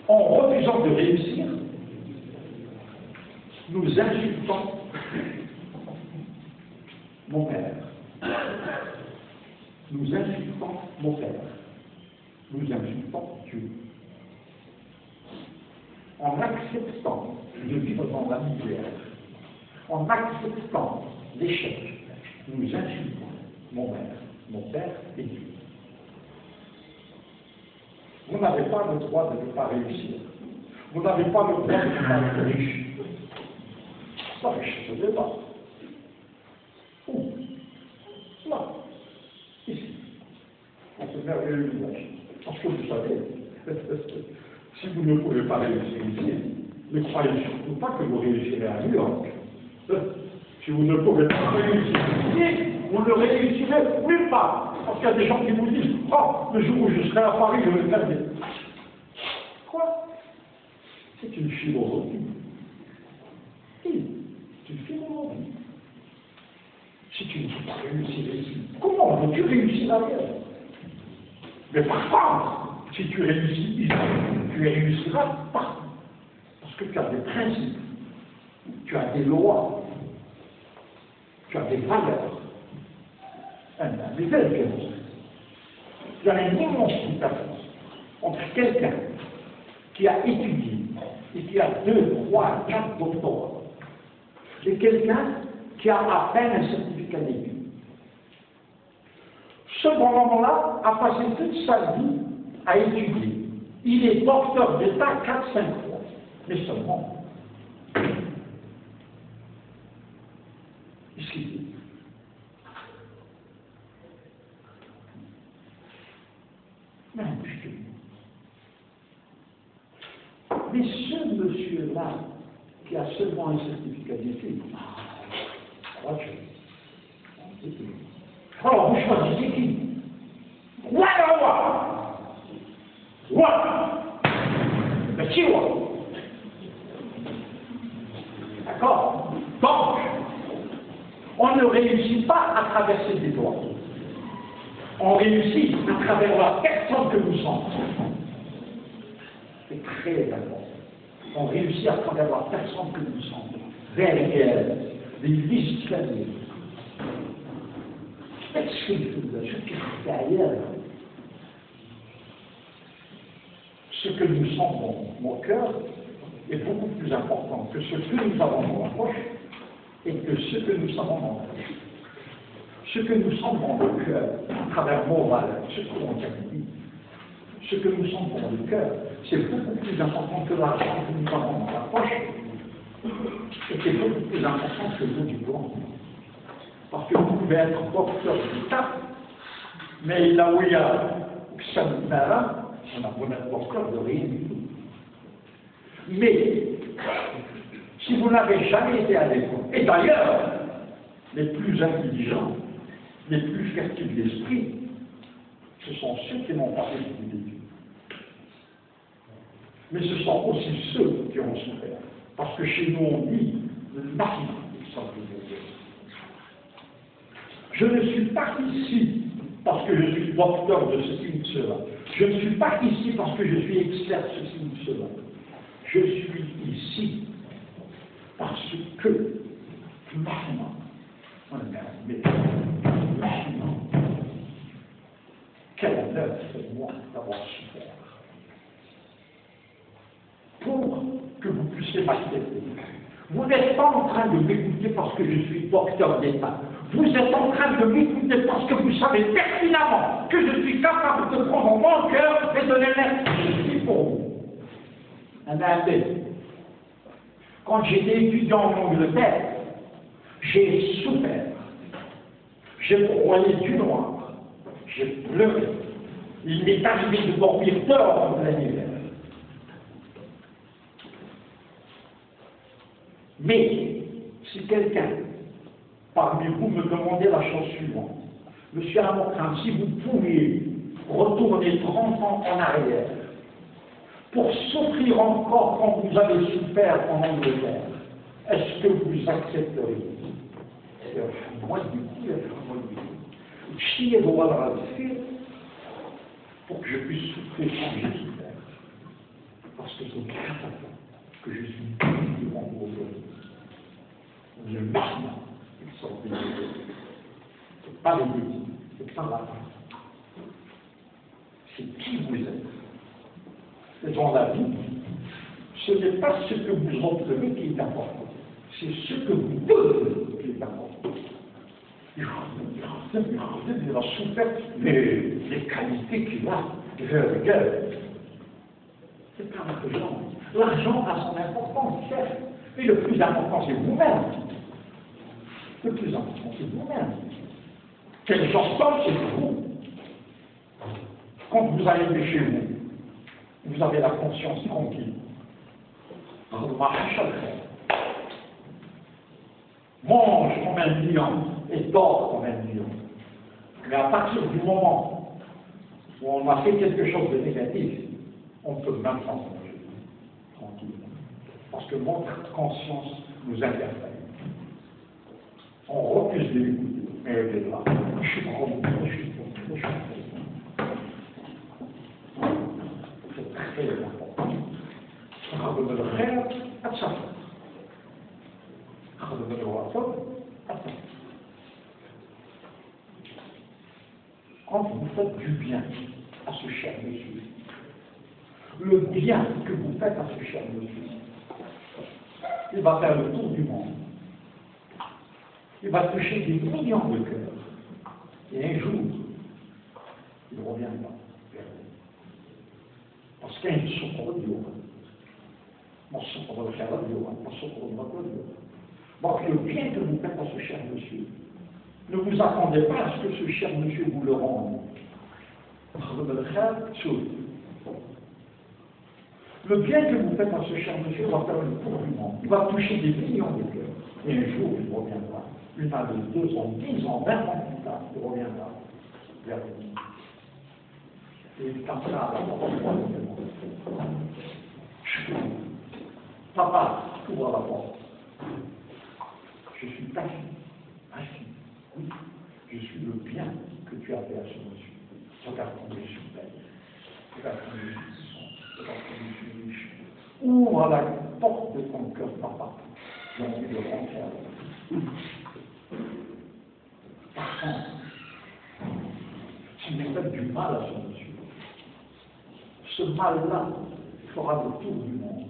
En refusant de réussir, nous insultons mon père. Nous insultons mon père. Nous insultons Dieu. En acceptant de vivre dans la misère, en acceptant l'échec, nous insultons mon père et Dieu. Vous n'avez pas le droit de ne pas réussir. Vous n'avez pas le droit de ne pas être riche. La richesse se débat. Où? Là. Ici. On se merveilleux visage. Parce que vous savez, si vous ne pouvez pas réussir ici, ne croyez surtout pas que vous réussirez à New York. Si vous ne pouvez pas réussir ici, vous ne réussirez nulle part. Parce qu'il y a des gens qui vous disent, oh, le jour où je serai à Paris, je vais faire des... Quoi? C'est une philosophie. C'est une philosophie. Si tu ne peux pas réussir ici, comment veux-tu réussir ailleurs? Mais par contre, si tu réussis ici, tu réussiras partout. Parce que tu as des principes, tu as des lois, tu as des valeurs. Des belles choses. Il y a une immense différence entre quelqu'un qui a étudié et qui a 2, 3, 4 doctorats et quelqu'un qui a à peine un certificat d'études. Ce moment-là a passé toute sa vie à étudier. Il est docteur d'État 4-5 fois, mais seulement. Ici. Mais ce monsieur-là, qui a seulement un certificat d'études, alors vous choisissez qui? Roi! Mais qui roi? D'accord? Donc, on ne réussit pas à traverser des doigts. On réussit à travers la personne que nous sommes. C'est très important. On réussit à travers la personne que nous sommes. Derrière les escaliers. Qu'est-ce que je dis derrière? Ce que nous sommes dans mon cœur est beaucoup plus important que ce que nous avons dans la poche et que ce que nous savons dans la poche. Ce que nous sommes dans le cœur, à travers nos valeurs, ce qu'on dit, ce que nous sommes dans le cœur, c'est beaucoup plus important que l'argent que nous avons dans la poche, et c'est beaucoup plus important que nos diplômes. Parce que vous pouvez être docteur d'État, mais là où il y a Xanara, on a beau être docteur de rien du tout. Mais, si vous n'avez jamais été à l'école, et d'ailleurs, les plus intelligents, les plus fertiles d'esprit, ce sont ceux qui n'ont pas fait d'études. Mais ce sont aussi ceux qui ont souffert. Parce que chez nous, on dit le maximum de savoir. Je ne suis pas ici parce que je suis docteur de ceci ou de cela. Je ne suis pas ici parce que je suis expert de ceci ou de cela. Je suis ici parce que, maintenant, quel honneur c'est moi d'avoir souffert. Pour que vous puissiez m'accepter. Vous n'êtes pas en train de m'écouter parce que je suis docteur d'État. Vous êtes en train de m'écouter parce que vous savez pertinemment que je suis capable de prendre mon cœur et de les mettre ici pour vous. Quand j'étais étudiant en Angleterre, j'ai souffert. J'ai broyé du noir. J'ai pleuré.
Il m'est arrivé de dormir dehors en plein hiver. Mais, si quelqu'un parmi vous me demandait la chose suivante, Monsieur Amokran, si vous pouviez retourner 30 ans en arrière pour souffrir encore quand vous avez souffert en Angleterre, est-ce que vous accepteriez? Moi, du coup, chier de pour que je puisse souffrir quand j'ai souffert. Parce que c'est grâce à ça que je suis devant vous aujourd'hui. Le marchand, c'est pas les bêtises, c'est pas la fin. C'est qui vous êtes. Et dans la vie, ce n'est pas ce que vous obtenez qui est important, c'est ce que vous donnez qui est important. Il a souffert les qualités qu'il a, c'est pas l'argent. L'argent a son importance, certes, mais le plus important, c'est vous-même. Le plus important, c'est vous-même. Quel genre d'homme, c'est vous. Quand vous arrivez chez vous, vous avez la conscience tranquille. Mange comme un lion et dort comme un lion. Mais à partir du moment où on a fait quelque chose de négatif, on peut même pas manger tranquille. Parce que notre conscience nous interpelle. On refuse de l'écouter, mais elle est là. Je suis c'est très important. Quand vous faites du bien à ce cher monsieur, le bien que vous faites à ce cher monsieur, il va faire le tour du monde. Il va toucher des millions de cœurs. Et un jour, il reviendra vers vous. Parce qu'il y a une souffrance de l'eau. Donc le bien que vous faites à ce cher monsieur, ne vous attendez pas à ce que ce cher monsieur vous le rende. Le bien que vous faites à ce cher monsieur va faire le tour du monde. Il va toucher des millions de cœurs. Et un jour, il reviendra. Une année, 2 ans, 10 ans, 20 ans plus tard, il reviendra vers vous. Et il tentera à la porte. Papa, ouvre la porte. Je suis assis. Oui, je suis le bien que tu as fait à ce monsieur. Regarde comme je suis belle. Regarde comme je suis puissant. Regarde comme je suis riche. Ouvre la porte de ton cœur, papa. J'ai envie de rentrer avec. Par contre, s'il me fait du mal à ce monsieur, ce mal-là fera le tour du monde.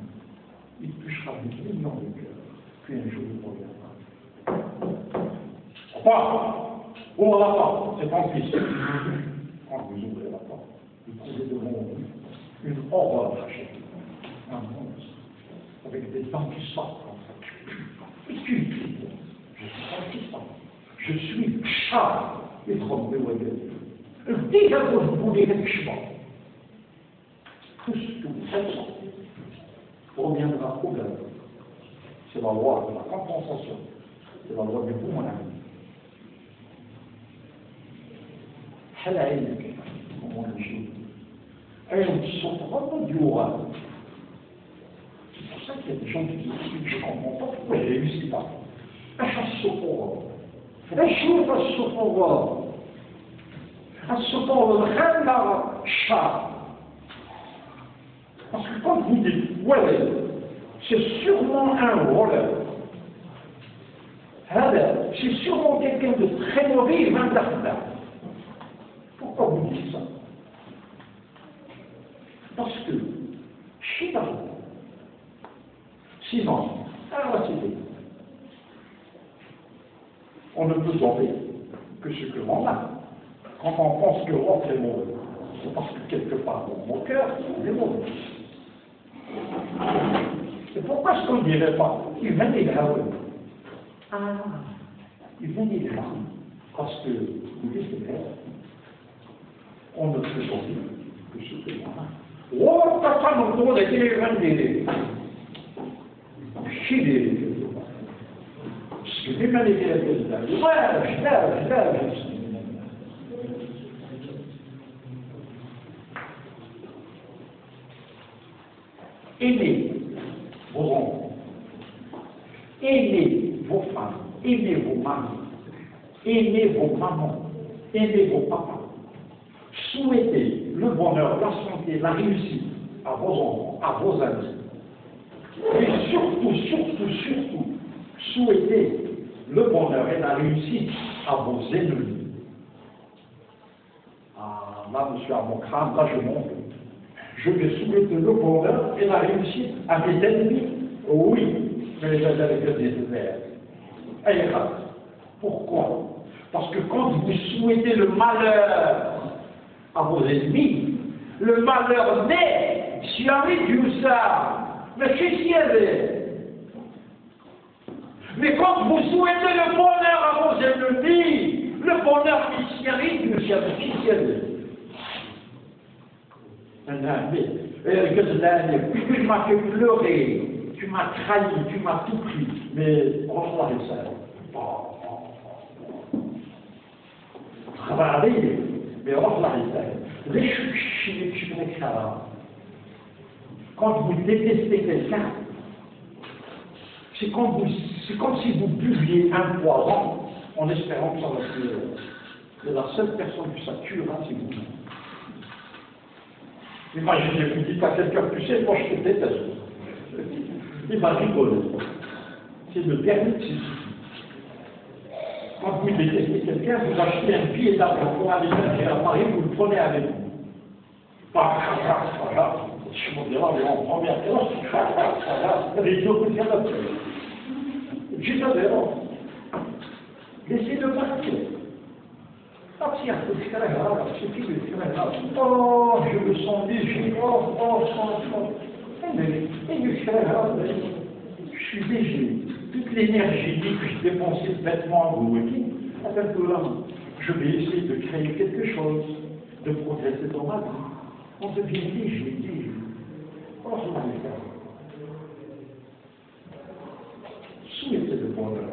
Il touchera des millions de cœurs, puis un jour il reviendra. Crois, ouvre la porte, c'est ton fils. Quand vous ouvrez la porte, vous trouvez devant vous une horreur cachée, un monstre, avec des dents qui sortent comme ça. Et tu cries, je suis ton fils, je suis chat, et trop de wagel. Déjà que vous voulez être chemin, tout ce que vous faites, reviendra au gars. C'est la loi de la compensation. C'est la loi du bon, mon ami. هل علمك comment le jour et on ne sort pas du oral. C'est pour ça qu'il y a des gens qui disent je ne comprends pas pourquoi je ne réussis pas. Parce que quand vous dites ouais, c'est sûrement un voleur. C'est sûrement quelqu'un de très mauvais et m'interdit. Pourquoi vous dites ça? Parce que, chez la sinon, à la cité, on ne peut sauver que ce que l'on a. Quand on pense que l'autre est mauvais, c'est parce que quelque part dans mon cœur, il est mauvais. Et pourquoi est-ce qu'on ne dirait pas il venait de là? Ah, il venait de là. Parce que, vous dites, c'est vrai.
on ne peut sauver que ce que moi. Oh, papa, nous devons être les grands chier. Ce que les aimez vos enfants, aimez vos femmes, aimez vos maris, aimez vos mamans, aimez vos papas. Souhaitez le bonheur, la santé, la réussite à vos enfants, à vos amis. Et surtout, souhaitez le bonheur et la réussite à vos ennemis. Ah, là, monsieur Abokram, là, je monte. Je vais souhaiter le bonheur et la réussite à mes ennemis. Oui, je les ai avec le désert. Et pourquoi? Parce que quand vous souhaitez le malheur à vos ennemis, le malheur naît, si on ça, mais mais quand vous souhaitez le bonheur à vos ennemis, le bonheur qui s'y arrive, monsieur, tu m'as fait pleurer, tu m'as trahi, tu m'as tout pris, mais reçois ça. Travailler, mais reçois ça. Quand vous détestez quelqu'un, c'est comme si vous buviez un poison en espérant que ça va tuer. Mais la seule personne que ça tuera, c'est vous. Imaginez, vous dites à quelqu'un, tu sais, moi je te déteste. Il va rigoler. C'est le dernier de ses soucis. Quand vous détestez quelqu'un, vous achetez un billet d'avion pour aller à Paris, vous le prenez avec vous. Je me dirais, en première classe, les autres vous la tête. Je savais, laissez-le partir. Partir, c'est très grave, c'est très grave. Oh, je me sens léger, mais je très grave, je suis léger. Toute l'énergie que je dépensais bêtement au week-end, je vais essayer de créer quelque chose, de progresser dans ma vie. On devient léger. Oh, je m'en ai souhaitez le bonheur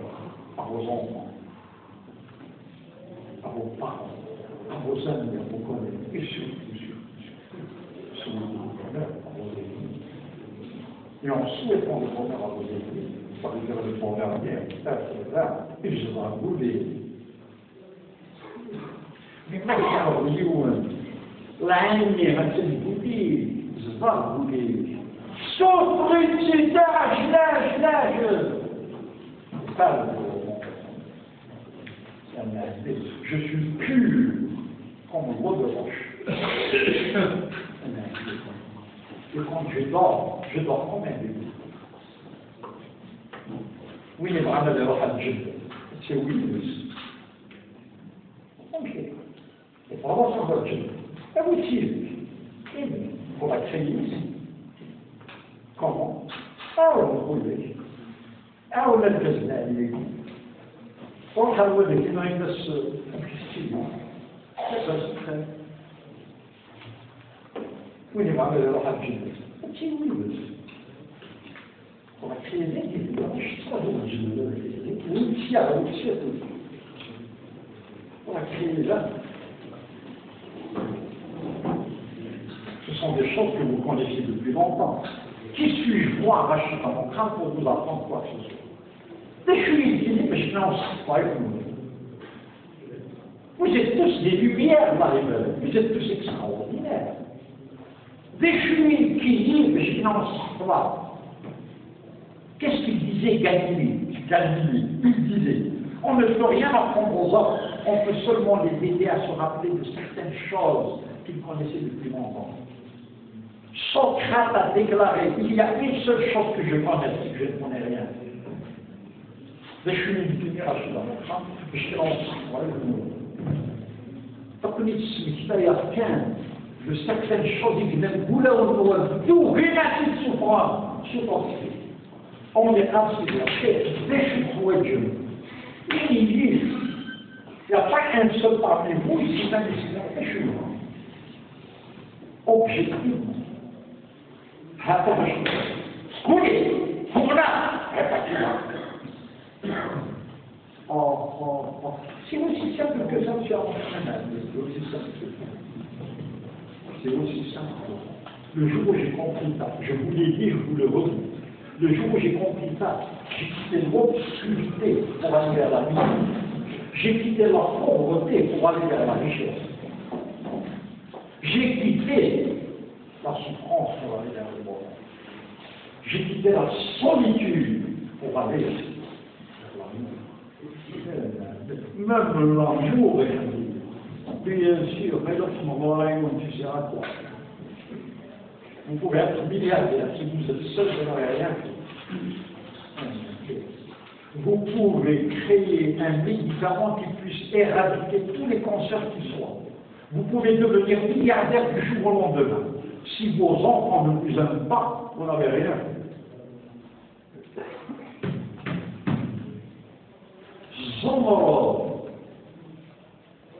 à vos enfants, à vos parents, à vos amis, à vos collègues, et surtout, souhaitez le bonheur à vos ennemis. Et en souhaitant le bonheur à vos ennemis, ça veut dire le bonheur bien, là, et je vais rouler. Mais maintenant, l'année, c'est le bouddhi, je vais rouler. Sauf c'est l'âge. Je suis pur comme un bois de roche. Et quand je dors comme un bébé. Oui, les bras de l'Hajj, c'est oui, aussi. Ok. Et pour avoir son Hajj, et vous tirez. Pour la créer ici. Comment? On a le gazelle. On a le gazelle qui n'a pas de ça se fait. Oui, les bras de l'Hajj. C'est oui, aussi. On va créer des on va créer là. Ce sont des choses que vous connaissez depuis longtemps. Qui suis-je, moi, Rachid, dans mon crâne pour vous apprendre quoi que ce soit? Dès que je suis ici, mais je n'en sais pas avec vous. Vous êtes tous des lumières, Marie-Belle. Vous êtes tous extraordinaires. Dès que je suis ici, mais je n'en sais pas. Qu'est-ce qu'il disait Galilée? Il disait, on ne peut rien apprendre aux autres, on peut seulement les aider à se rappeler de certaines choses qu'ils connaissaient depuis longtemps. Socrate a déclaré, il y a une seule chose que je connais, c'est que je ne connais rien. Je suis une lumière à ce moment-là, je suis en de certaines choses qui viennent bouler au noir, d'où rien de souffrance, on est absolument fait, déchirez Dieu. Il n'y a pas un seul parmi vous ici, même ici, déchirez. objectivement. C'est aussi simple que ça, monsieur Armand. C'est aussi simple. Le jour où j'ai compris ça, je vous l'ai dit, je vous le redis. Le jour où j'ai compris ça, j'ai quitté l'obscurité pour aller vers la lumière. J'ai quitté la pauvreté pour aller vers la richesse. J'ai quitté la souffrance pour aller vers le bonheur. J'ai quitté la solitude pour aller vers la lumière. Même l'amour est joli. Bien sûr, mais dans ce moment-là, on ne sert à quoi. Vous pouvez être milliardaire si vous êtes seul, vous n'aurez rien fait. Vous pouvez créer un médicament qui puisse éradiquer tous les cancers qui soient. Vous pouvez devenir milliardaire du jour au lendemain. Si vos enfants ne vous aiment pas, vous n'avez rien fait. Zomorod,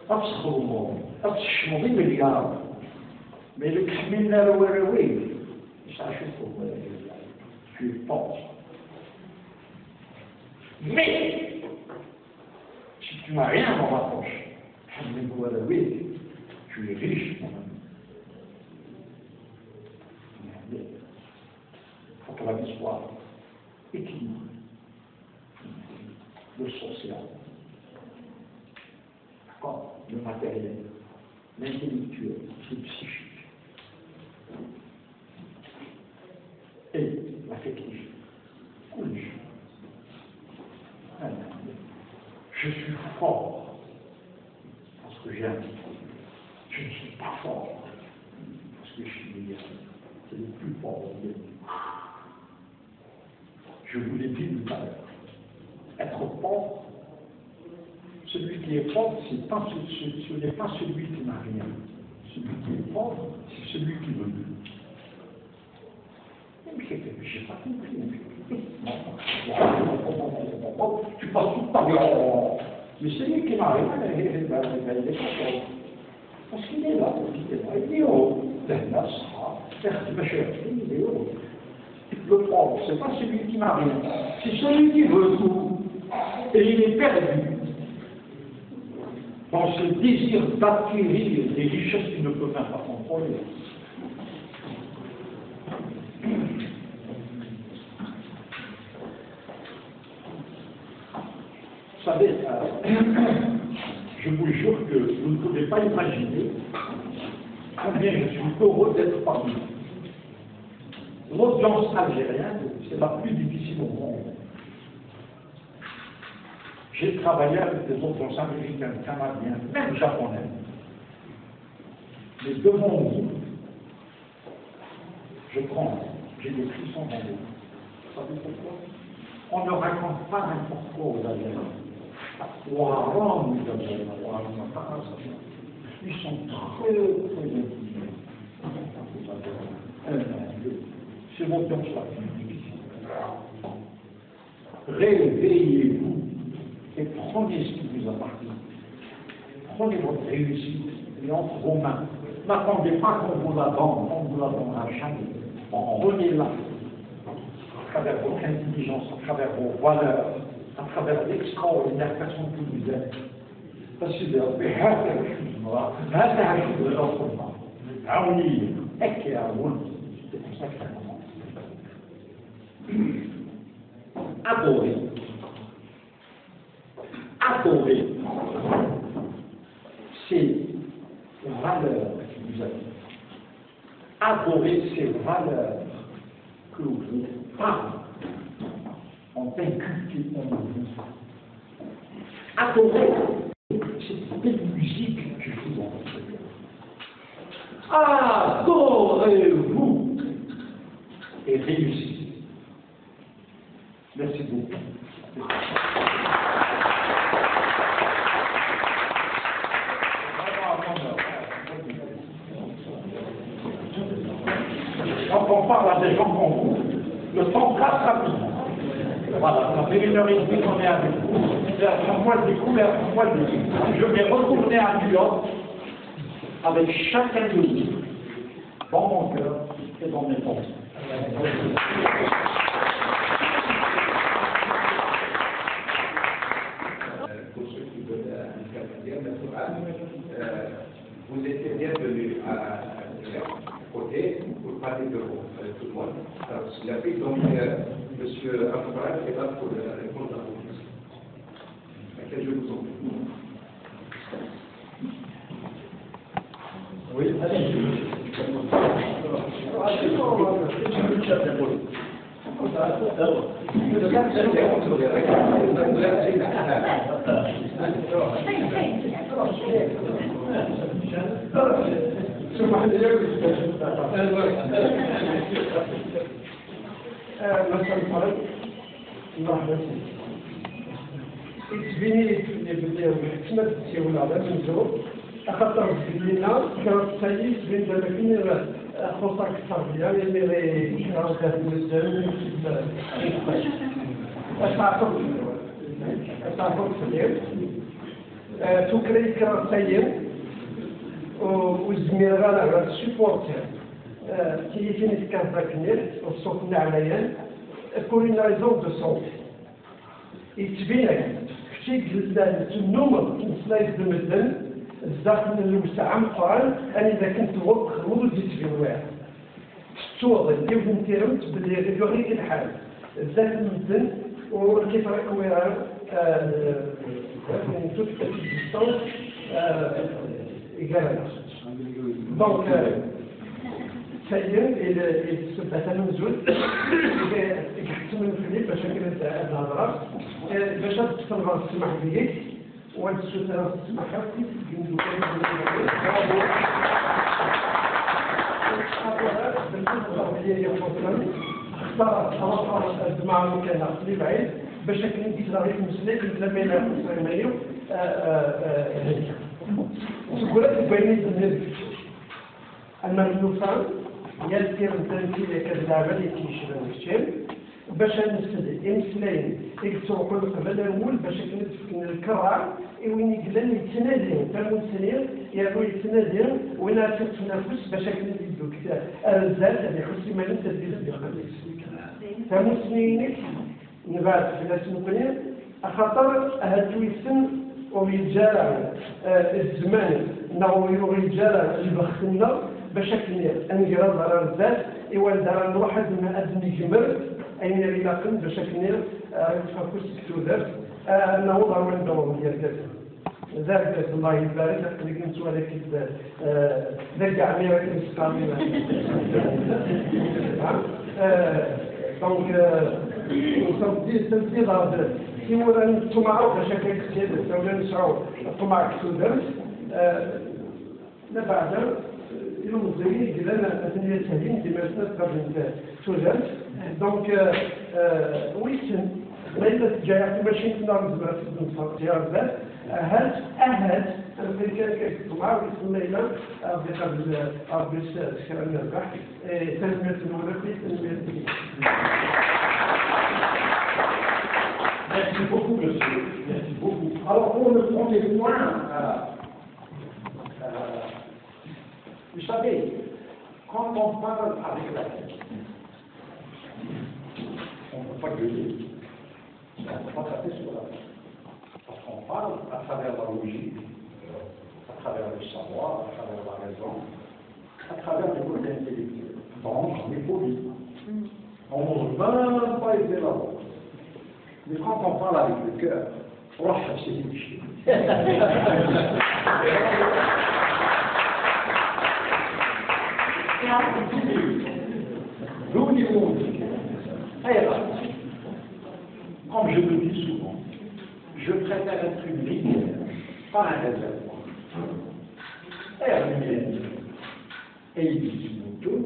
Abschomo, Abschmobi milliard. Mais le criminel oui, sachez que tu es pauvre. Mais, si tu n'as rien dans la poche, oui, tu es riche, mon ami. Il faut que la vie soit équilibrée. Le social, d'accord, le matériel, l'intellectuel, le psychique. Et l'affectif. Je suis fort parce que j'ai un titre. Je ne suis pas fort parce que je suis meilleur. C'est le plus fort de Dieu. Je vous l'ai dit tout à l'heure. Être fort, celui qui est fort, ce n'est pas celui qui n'a rien. Celui qui est fort, c'est celui qui veut. Je n'ai pas compris. Tu passes tout le temps. Mais c'est lui qui n'a rien, il est fort. Parce qu'il est là, il est haut. Il est haut. Le pauvre, ce n'est pas celui qui n'a rien, c'est celui qui veut tout. Et il est perdu dans ce désir d'acquérir des richesses qu'il ne peut même pas contrôler. Vous savez, je vous jure que vous ne pouvez pas imaginer combien je suis heureux d'être parmi vous. L'audience algérienne, c'est la plus difficile au monde. J'ai travaillé avec des audiences américaines, canadiennes, même japonaises. Mais devant vous, j'ai des frissons dans les mains. Vous savez pourquoi? On ne raconte pas n'importe quoi aux Algériens. Ils sont très intelligents. C'est mon temps la plus difficile. Réveillez-vous et prenez ce qui vous appartient. Prenez votre réussite et entre vos mains. N'attendez pas qu'on vous la donne, on vous la donnera jamais. Prenez-la à travers votre intelligence, à travers vos valeurs, à travers l'extraordinaire personne que vous êtes. Parce que بهذا الحزن هذا الحزن الأصل عوني أكي عون. C'est pour ça que ça commence. Adorer. Adorer. C'est valeurs que vous avez. Adorer ces valeurs que vos parents ont inculquées en vous. Adorer, c'est belle musique que je vous envoie. Adorez-vous et réussissez. Merci beaucoup. Quand on parle à des gens comme vous, le temps passe rapidement. Voilà, ça fait 1h30 qu'on est avec vous. Moi, je vais retourner à New York avec chacun de vous dans mon cœur et dans mes pensées.
Pour ceux qui veulent intervenir, vous étiez bienvenus à côté pour parler de vous, tout le monde. Alors, s'il a pris donc M. Amoubrak est là pour répondre à vos questions. Laquelle je vous en prie.
Oui, allez.
خاطر لنا كنتسالي بين ذلك خصوصا التربيه اللي غير مزال تعرفوا التدريب تكري كرتين والزميل على السيبورتير qui finit qu'un vacciner au centre d'Alayen pour une raison de santé. Et tu viens, tu sais le nombre de slides de médecine, الزاق من الوسع مقارن أنا إذا كنت وقت خمود زيت في الواحد الصوغ اللي ونتيرمت باللي يغير الحال الزاق المدن وكيف راكم يرى من toute petite distance égale à la donc سيد السبعة المنزول يحسن من الفليب باش كانت الهضرة باش تستمر تسمح بيك والسلطة تسمح اختار مع المكان اللي بعيد باش كان يتراوي المسلك لما يلاقوا مايو تقول لك بيني أن النفان يذكر التنفيذ كالدعبة اللي تيشبه الشيء باش نستدعي إنسلين يكتبوا كل قبل الأول باش كنتفكن الكرع وين يقلن يتنادين تنون سنين يعلو يتنادين وين تتنافس باش كنتفكن كتاب الرزال اللي حسي ما نتدريز بقدس تنون سنينك نبعد في ناس نقنين أخطر هاتو يسن ويجارع الزمان نغيرو رجال البختنا بشكل انقراض على الذات إيوال دار الواحد من أدنى جمر أين يلاقن بشكل يتفكس كتودر أنه ضروري ندور ديال ذلك الله يبارك لك نسوا لك ذلك عميرك الإسلامية دونك تنفيذ هذا كيما الطمع بشكل كثير ولا نسعوا الطمع كتودر لا بعد المنظمين لنا أثناء سهلين دماغنا قبل توجد دونك ويسن ليلة جاية ماشي نار زبرة في الديار هل أهل الأمريكان كيكتبوا معه ويسن ليلة قبل سكرة من البحث تنمية الولد تنمية
Merci beaucoup, monsieur. Merci beaucoup. Alors, pour le premier point, vous savez, quand on parle avec la tête, on ne peut pas gueuler, on ne peut pas taper sur la tête. Parce qu'on parle à travers la logique, à travers le savoir, à travers la raison, à travers le côté intellectuel. Donc, on est poli. On n'ose même pas aider la voix. Mais quand on parle avec le cœur, on va chercher des chiens. Nous dirons, comme je le dis souvent, je préfère être une rivière, pas un réservoir. Et il dit tout,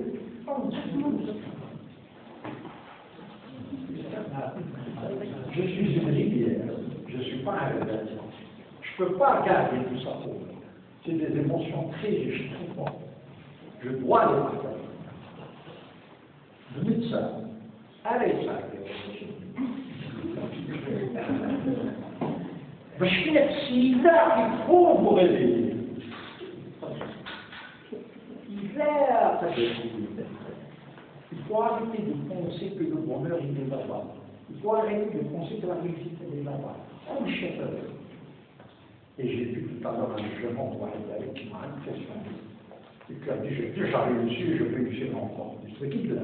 je suis une rivière, je ne suis pas un réservoir. Je ne peux pas garder tout ça pour moi. C'est des émotions très riches, très fortes. Je dois les partager. Le médecin, allez ça, il faut vous réveiller. Hiver,
Il faut arrêter de penser que le bonheur il est là-bas. Il faut arrêter de penser que la réussite elle est là-bas. On cherche. Et j'ai vu tout à l'heure un jeune homme qui m'a impressionné. Et qui a dit, j'ai déjà réussi, je réussirai encore. Je sais qui là.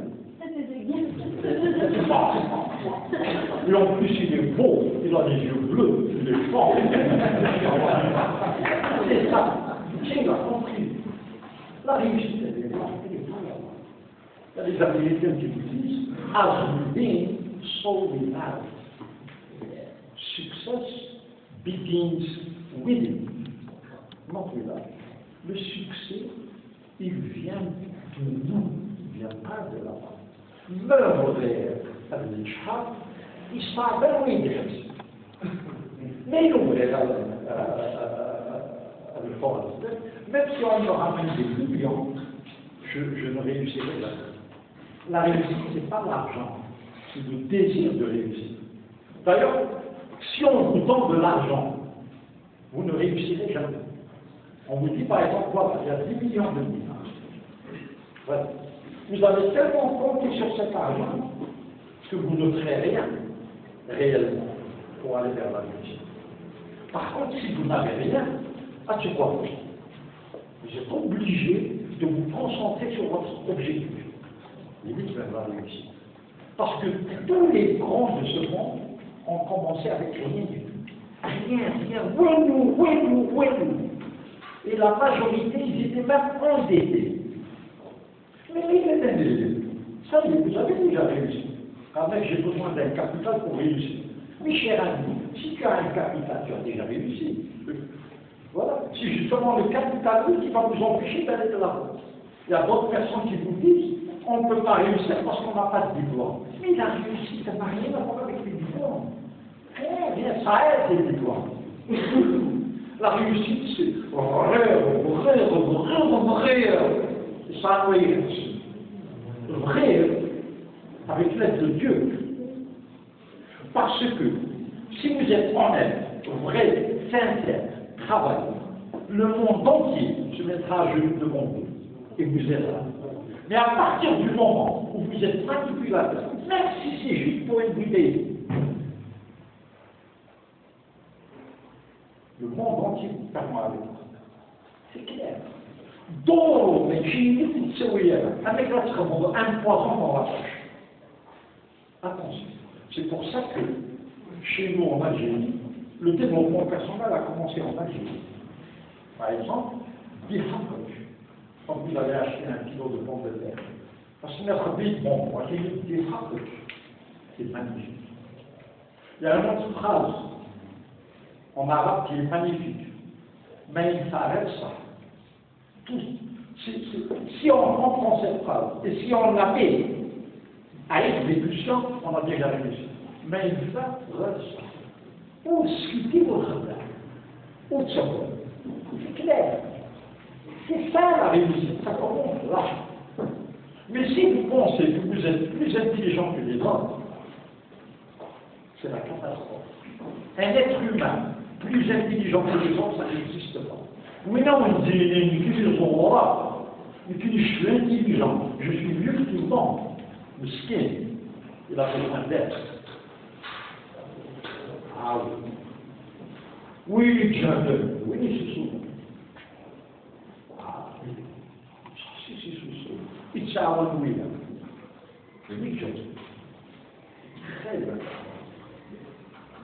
Et en plus, il est beau, il a des yeux bleus, il est fort. C'est ça. J'ai compris. La réussite, elle est là. Il y a des Américains qui vous disent, as within, so without. Success begins within, not without. Le succès, il vient de nous, il vient pas de là-bas. Mördare الإجحاف يستعبر ويدرس ما ينور الفرص même si on me ramène des millions je ne réussirai pas. La réussite c'est pas l'argent c'est le désir de réussir. D'ailleurs si on vous donne de l'argent vous ne réussirez jamais. On vous dit par exemple voilà il y a 10 millions de dinars. Voilà. Vous avez tellement compté sur cet argent que vous ne ferez rien réellement pour aller vers la réussite. Par contre, si vous n'avez rien, tu quoi vous êtes obligé de vous concentrer sur votre objectif, limite vers la réussite. Parce que tous les grands de ce monde ont commencé avec rien du tout. Rien, oui. Et la majorité, ils étaient même endettés. Mais ça y est, vous avez déjà réussi. Avec j'ai besoin d'un capital pour réussir. Mais cher ami, si tu as un capital, tu as déjà réussi. Voilà. C'est justement le capital qui va vous empêcher d'aller de l'avant. Il y a d'autres personnes qui vous disent on ne peut pas réussir parce qu'on n'a pas de diplôme. Mais la réussite, ça n'a rien à voir avec les diplômes. Rien, ça aide les diplômes. La réussite, c'est rêve. Ça doit être vrai avec l'aide de Dieu. Parce que si vous êtes honnête, vrai, sincère, travailleur, le monde entier se mettra à genoux devant vous et vous aidera. Mais à partir du moment où vous êtes manipulateur, même si c'est juste pour une idée, le monde entier vous permet avec vous. C'est clair. Donc, mais avec l'autre monde, un poison dans la poche. Attention. C'est pour ça que chez nous en Algérie, le développement personnel a commencé en Algérie. Par exemple, quand vous allez acheter un kilo de pommes de terre, parce que notre pays, bon, moi j'ai dit c'est magnifique. Il y a une autre phrase en arabe qui est magnifique. Mais il s'arrête ça. Si on comprend cette phrase et si on la met à exécution, on a déjà réussi. Mais il va ça. Ou ce qui dit votre plan. Ou de ce point. C'est clair. C'est ça la réussite. Ça commence là. Mais si vous pensez que vous êtes plus intelligent que les autres, c'est la catastrophe. Un être humain plus intelligent que les autres, ça n'existe pas. Oui, non, on dit, je suis intelligent, je suis mieux que tout le monde. Le skin, il a besoin d'être. Ah oui. Oui, Jonathan, oui, c'est souvent. Ah oui. C'est souvent. It's our will. Oui, Jonathan. Très bien.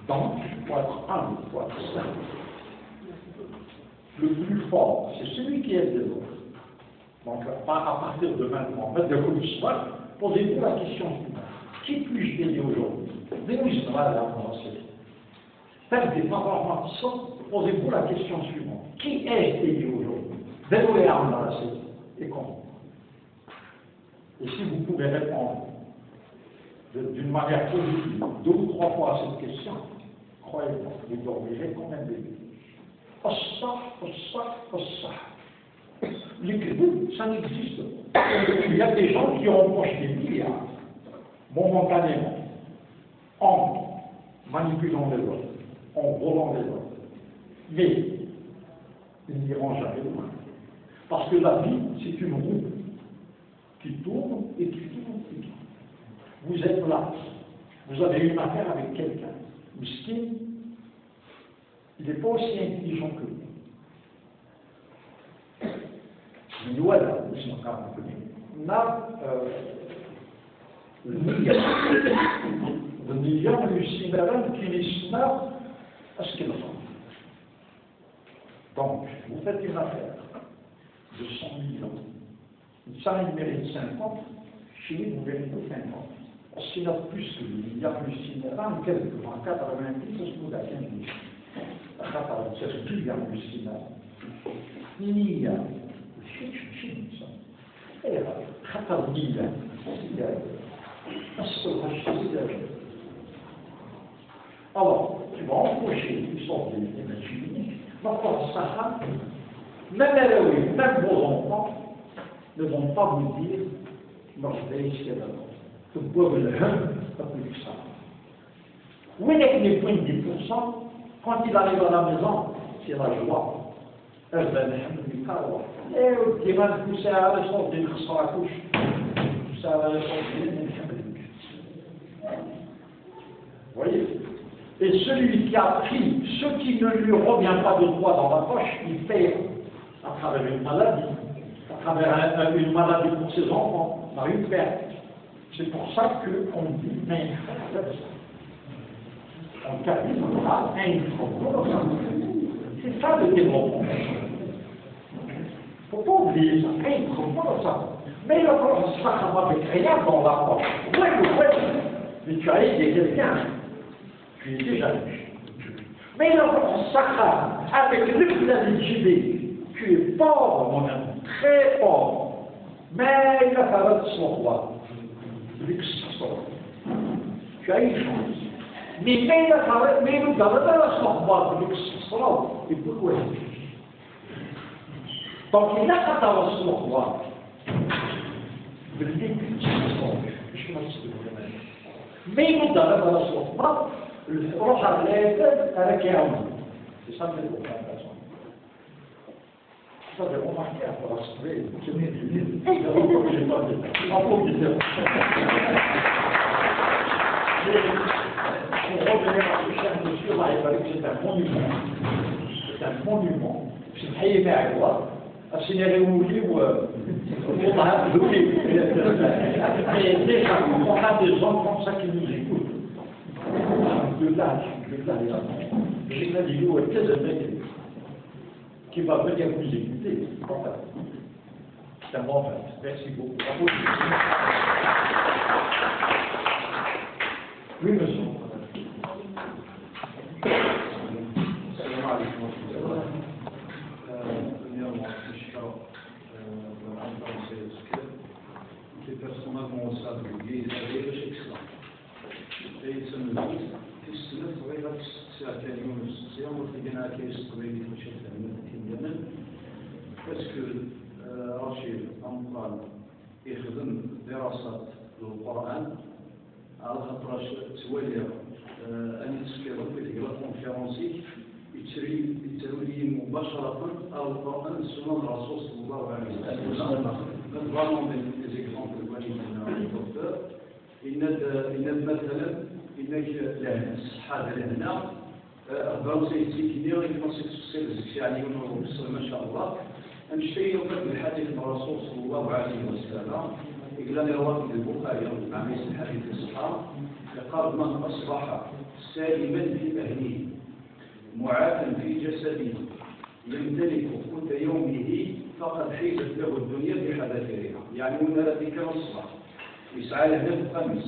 Donc, il faut être humble, il faut être simple. Le plus fort, c'est celui qui aide les autres. Donc, à partir de maintenant, posez-vous la question suivante. Qui puis-je aider aujourd'hui? Posez-vous la question suivante. Qui est aidé aujourd'hui? Et comment? Et si vous pouvez répondre d'une manière positive 2 ou 3 fois à cette question, croyez-moi, vous dormirez comme un bébé. Les crédits, ça n'existe pas. Il y a des gens qui empochent des milliards momentanément en manipulant les autres, en volant les autres. Mais ils n'iront jamais loin. Parce que la vie, c'est une roue. qui tourne et qui tourne et qui tourne. Vous êtes là, vous avez une affaire avec quelqu'un. Miskin, il n'est pas aussi intelligent que vous. Il doit là, aussi encore un peu. النية الاستمرار qui l'estimeur à ce qu'il fait. Donc, vous faites une affaire de 100 millions. Ça, il mérite 50, chez lui, vous méritez 50. Parce qu'il a plus que lui. Il y a plus l'estimeur, quelquefois, en 90, c'est ce que vous avez dit. C'est plus bien l'estimeur. النية شيء خطر النية alors, tu vas empocher une sorte d'énergie unique, va faire ça, même Elohim, même vos enfants ne vont pas vous dire, marchez chez l'autre, que vous pouvez le pas plus que ça. Où est les points de 10%? Quand il arrive à la maison, c'est la joie. Et qui va pousser à la sorte d'une à la couche. Ça va la sorte d'une vous voyez? Et celui qui a pris ce qui ne lui revient pas de droit dans la poche, il perd à travers une maladie, à travers une maladie pour ses enfants, par une perte. C'est pour ça qu'on dit mais en capital, c'est ça le développement. Il ne faut pas oublier ça, mais le corps, ça va avec rien dans la poche. Mais tu as aidé quelqu'un. Tu es déjà riche. Mais le sacre, avec l'utilité, tu es pauvre, mon ami, très pauvre. Mais il a fallu son roi. Tu as une chance. Mais il a fallu, mais nous avons son roi, et pourquoi? Donc il a fallu son roi. Le début de son roi. Je ne sais pas. Mais nous avons son roi. الروح الثلاثة أنا كامل يصلي القرآن صدق وما كان فرصتين جميل c'est un monument c'est نحيي معك السيناريو مولي ووضعها بدولي déjà on a des gens comme ça qui nous écoutent j'ai une vidéo qui va venir vous écouter. C'est un bon fait. Merci beaucoup. Oui, monsieur.
personnellement au sein de l'Église, et ça nous dit السنة صغيرة ساعة يوم الصيام وتلقينا كيس طويل بشكل من باسكو رشيد أنقال يخدم دراسات للقرآن على خاطر تولي أن يتسكر في الكونفيرونسي يتسوي مباشرة على القرآن السنة الرسول صلى الله عليه وسلم. نتبعنا من الإكزامبل اللي الدكتور إن مثلا إنك لهنا الصحة لهنا أخبار سيتيكيني غير سيتسكر يعني ما شاء الله نشتري يوم الحديث من الرسول صلى الله عليه وسلم إقلاني رواه البخاري مع مثل الحديث الصحة قال من أصبح سالما في أهله معافا في جسده يمتلك قوت يومه فقد حيزت له الدنيا بحذافيرها يعني من ذلك الصباح يسعى له الخميس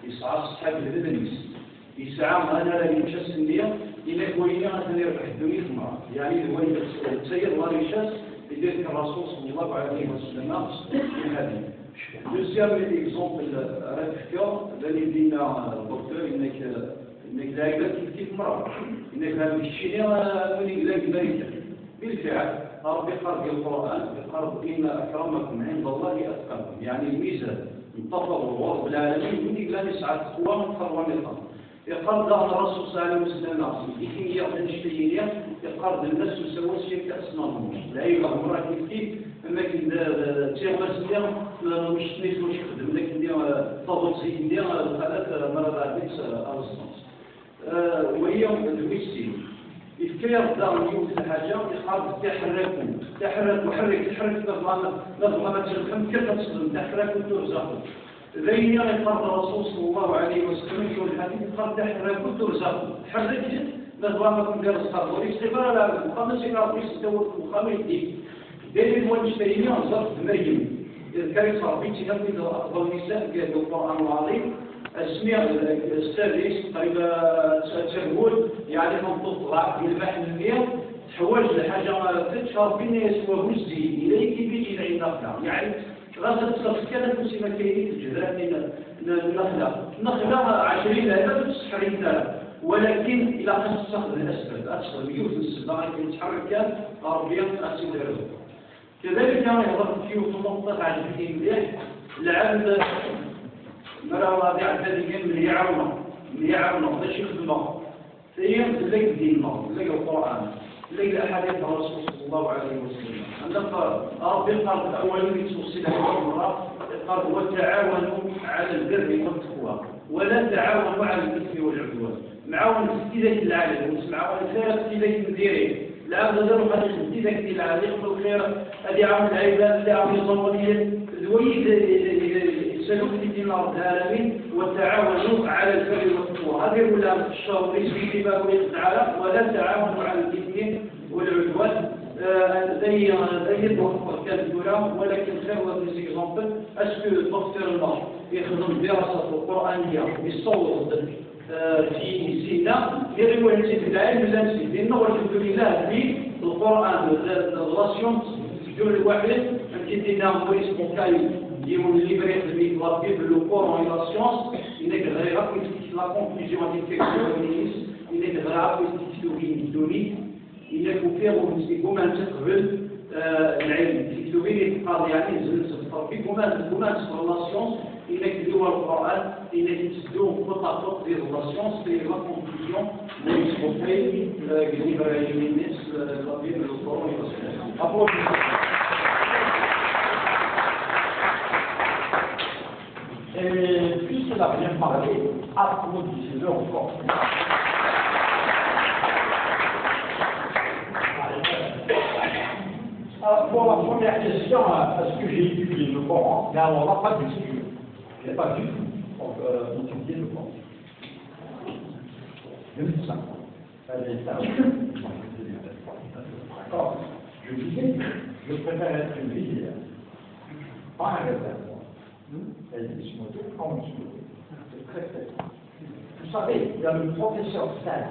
يسعى الصحاب الهدنيس يسعى أنا لا يمشى النية إلى وين غادي يربح الدنيا المرأة يعني وين تسير ماريشاس يدير الرسول صلى الله عليه وسلم في هذه دوزيام اكزومبل راه فكر اللي دينا الدكتور انك دايره كيف مرة انك هذا الشيء من يقدر بالفعل ربي قرأ القرآن قرأ إن أكرمكم عند الله أتقاكم يعني الميزان التفضل ورب العالمين من يقدر يسعى القوى من خروان الأرض يقرض الرسول صلى الله عليه وسلم لكي يأخذ الشيئية يقرض الناس وسوى شيء كأسنان لا يبقى مرة كيف أما كي تيغمس ديال مش نيس مش خدم لكن ديال طابوت زين ديال الحالات مرة عديد أرسنس وهي الويسي يفكر دار اليوم الحاجة يقرض تحرك نظمة تلقم كيف تصدم تحرك وترزق ذي يقرض الرسول صلى الله عليه وسلم في الحديث قال تحرك وترزق تحرك نظمة كندير الصبر والاستغفار لا مقام سيكار يستوى مقام يدي دليل والمشترين ظرف مريم كان يصرفين تنفذ أفضل النساء قال القرآن العظيم السميع السادس قريبا تشهد يعني منطوق ضعف بالمحن المياه تحوج لحاجة تشهر بين يسوى وزي إليك بيجي عند نخلة يعني غازة تصرف كانت مسيمة كينية الجذران نخلة 20 هذا تسحرين ثلاث ولكن إلى أن تستخدم الأسباب أكثر ميوت السباعي كي تتحرك كان غربيا أسيد الرزق كذلك كان يضرب فيه وتنطق على الفيديو مليح العبد مرة واضع الفيديو اللي يعاونه باش يخدمه ثانيا لك ديننا لك القرآن لك الأحاديث الرسول صلى الله عليه وسلم عندك ربي قال الأولين توصل أول مرة قال وتعاونوا على البر والتقوى ولا تعاونوا على الإثم والعدوان معاون في ذاك العالم معاون خير في ذاك المديرين لا غير هذا في ذاك العالم الخير هذه عاون العباد اللي عاون الضمانية ذوي سلوك دين رب العالمين والتعاون على البر والتقوى هذه ولا الشر في باب الله تعالى ولا تعاونوا على الإثم والعدوان زي الدكتور كان الدولة ولكن خير وزي إكزامبل أسكو الدكتور الله يخدم دراسة القرآنية يصور في سينا في رواية العلم النفسي لأنه والحمد لله في القرآن الراسيون في الواحد كيدينا موريس بونكاي يقول ليبريت بي la Bible le Coran et la science il est grave que la conclusion infectionniste il est grave que الدوني il est coupé وما تقبل العلم في الدوني قاضي يعني زلت التطبيق وما تصل la science il est que le Coran il est étudié côte à côte de la science et la conclusion de l'exposé que libère les ministres la Bible le Coran et la science.
Et puisqu'il a bien parlé, applaudissez-le encore. Pour la première question, est-ce que j'ai étudié le Coran? Mais alors là, pas du tout. Je n'ai pas du tout étudié le Coran. 2005. D'accord. Je disais, je préfère être une ville, pas un réservoir. C'est très très. Vous savez, il y a le professeur Stern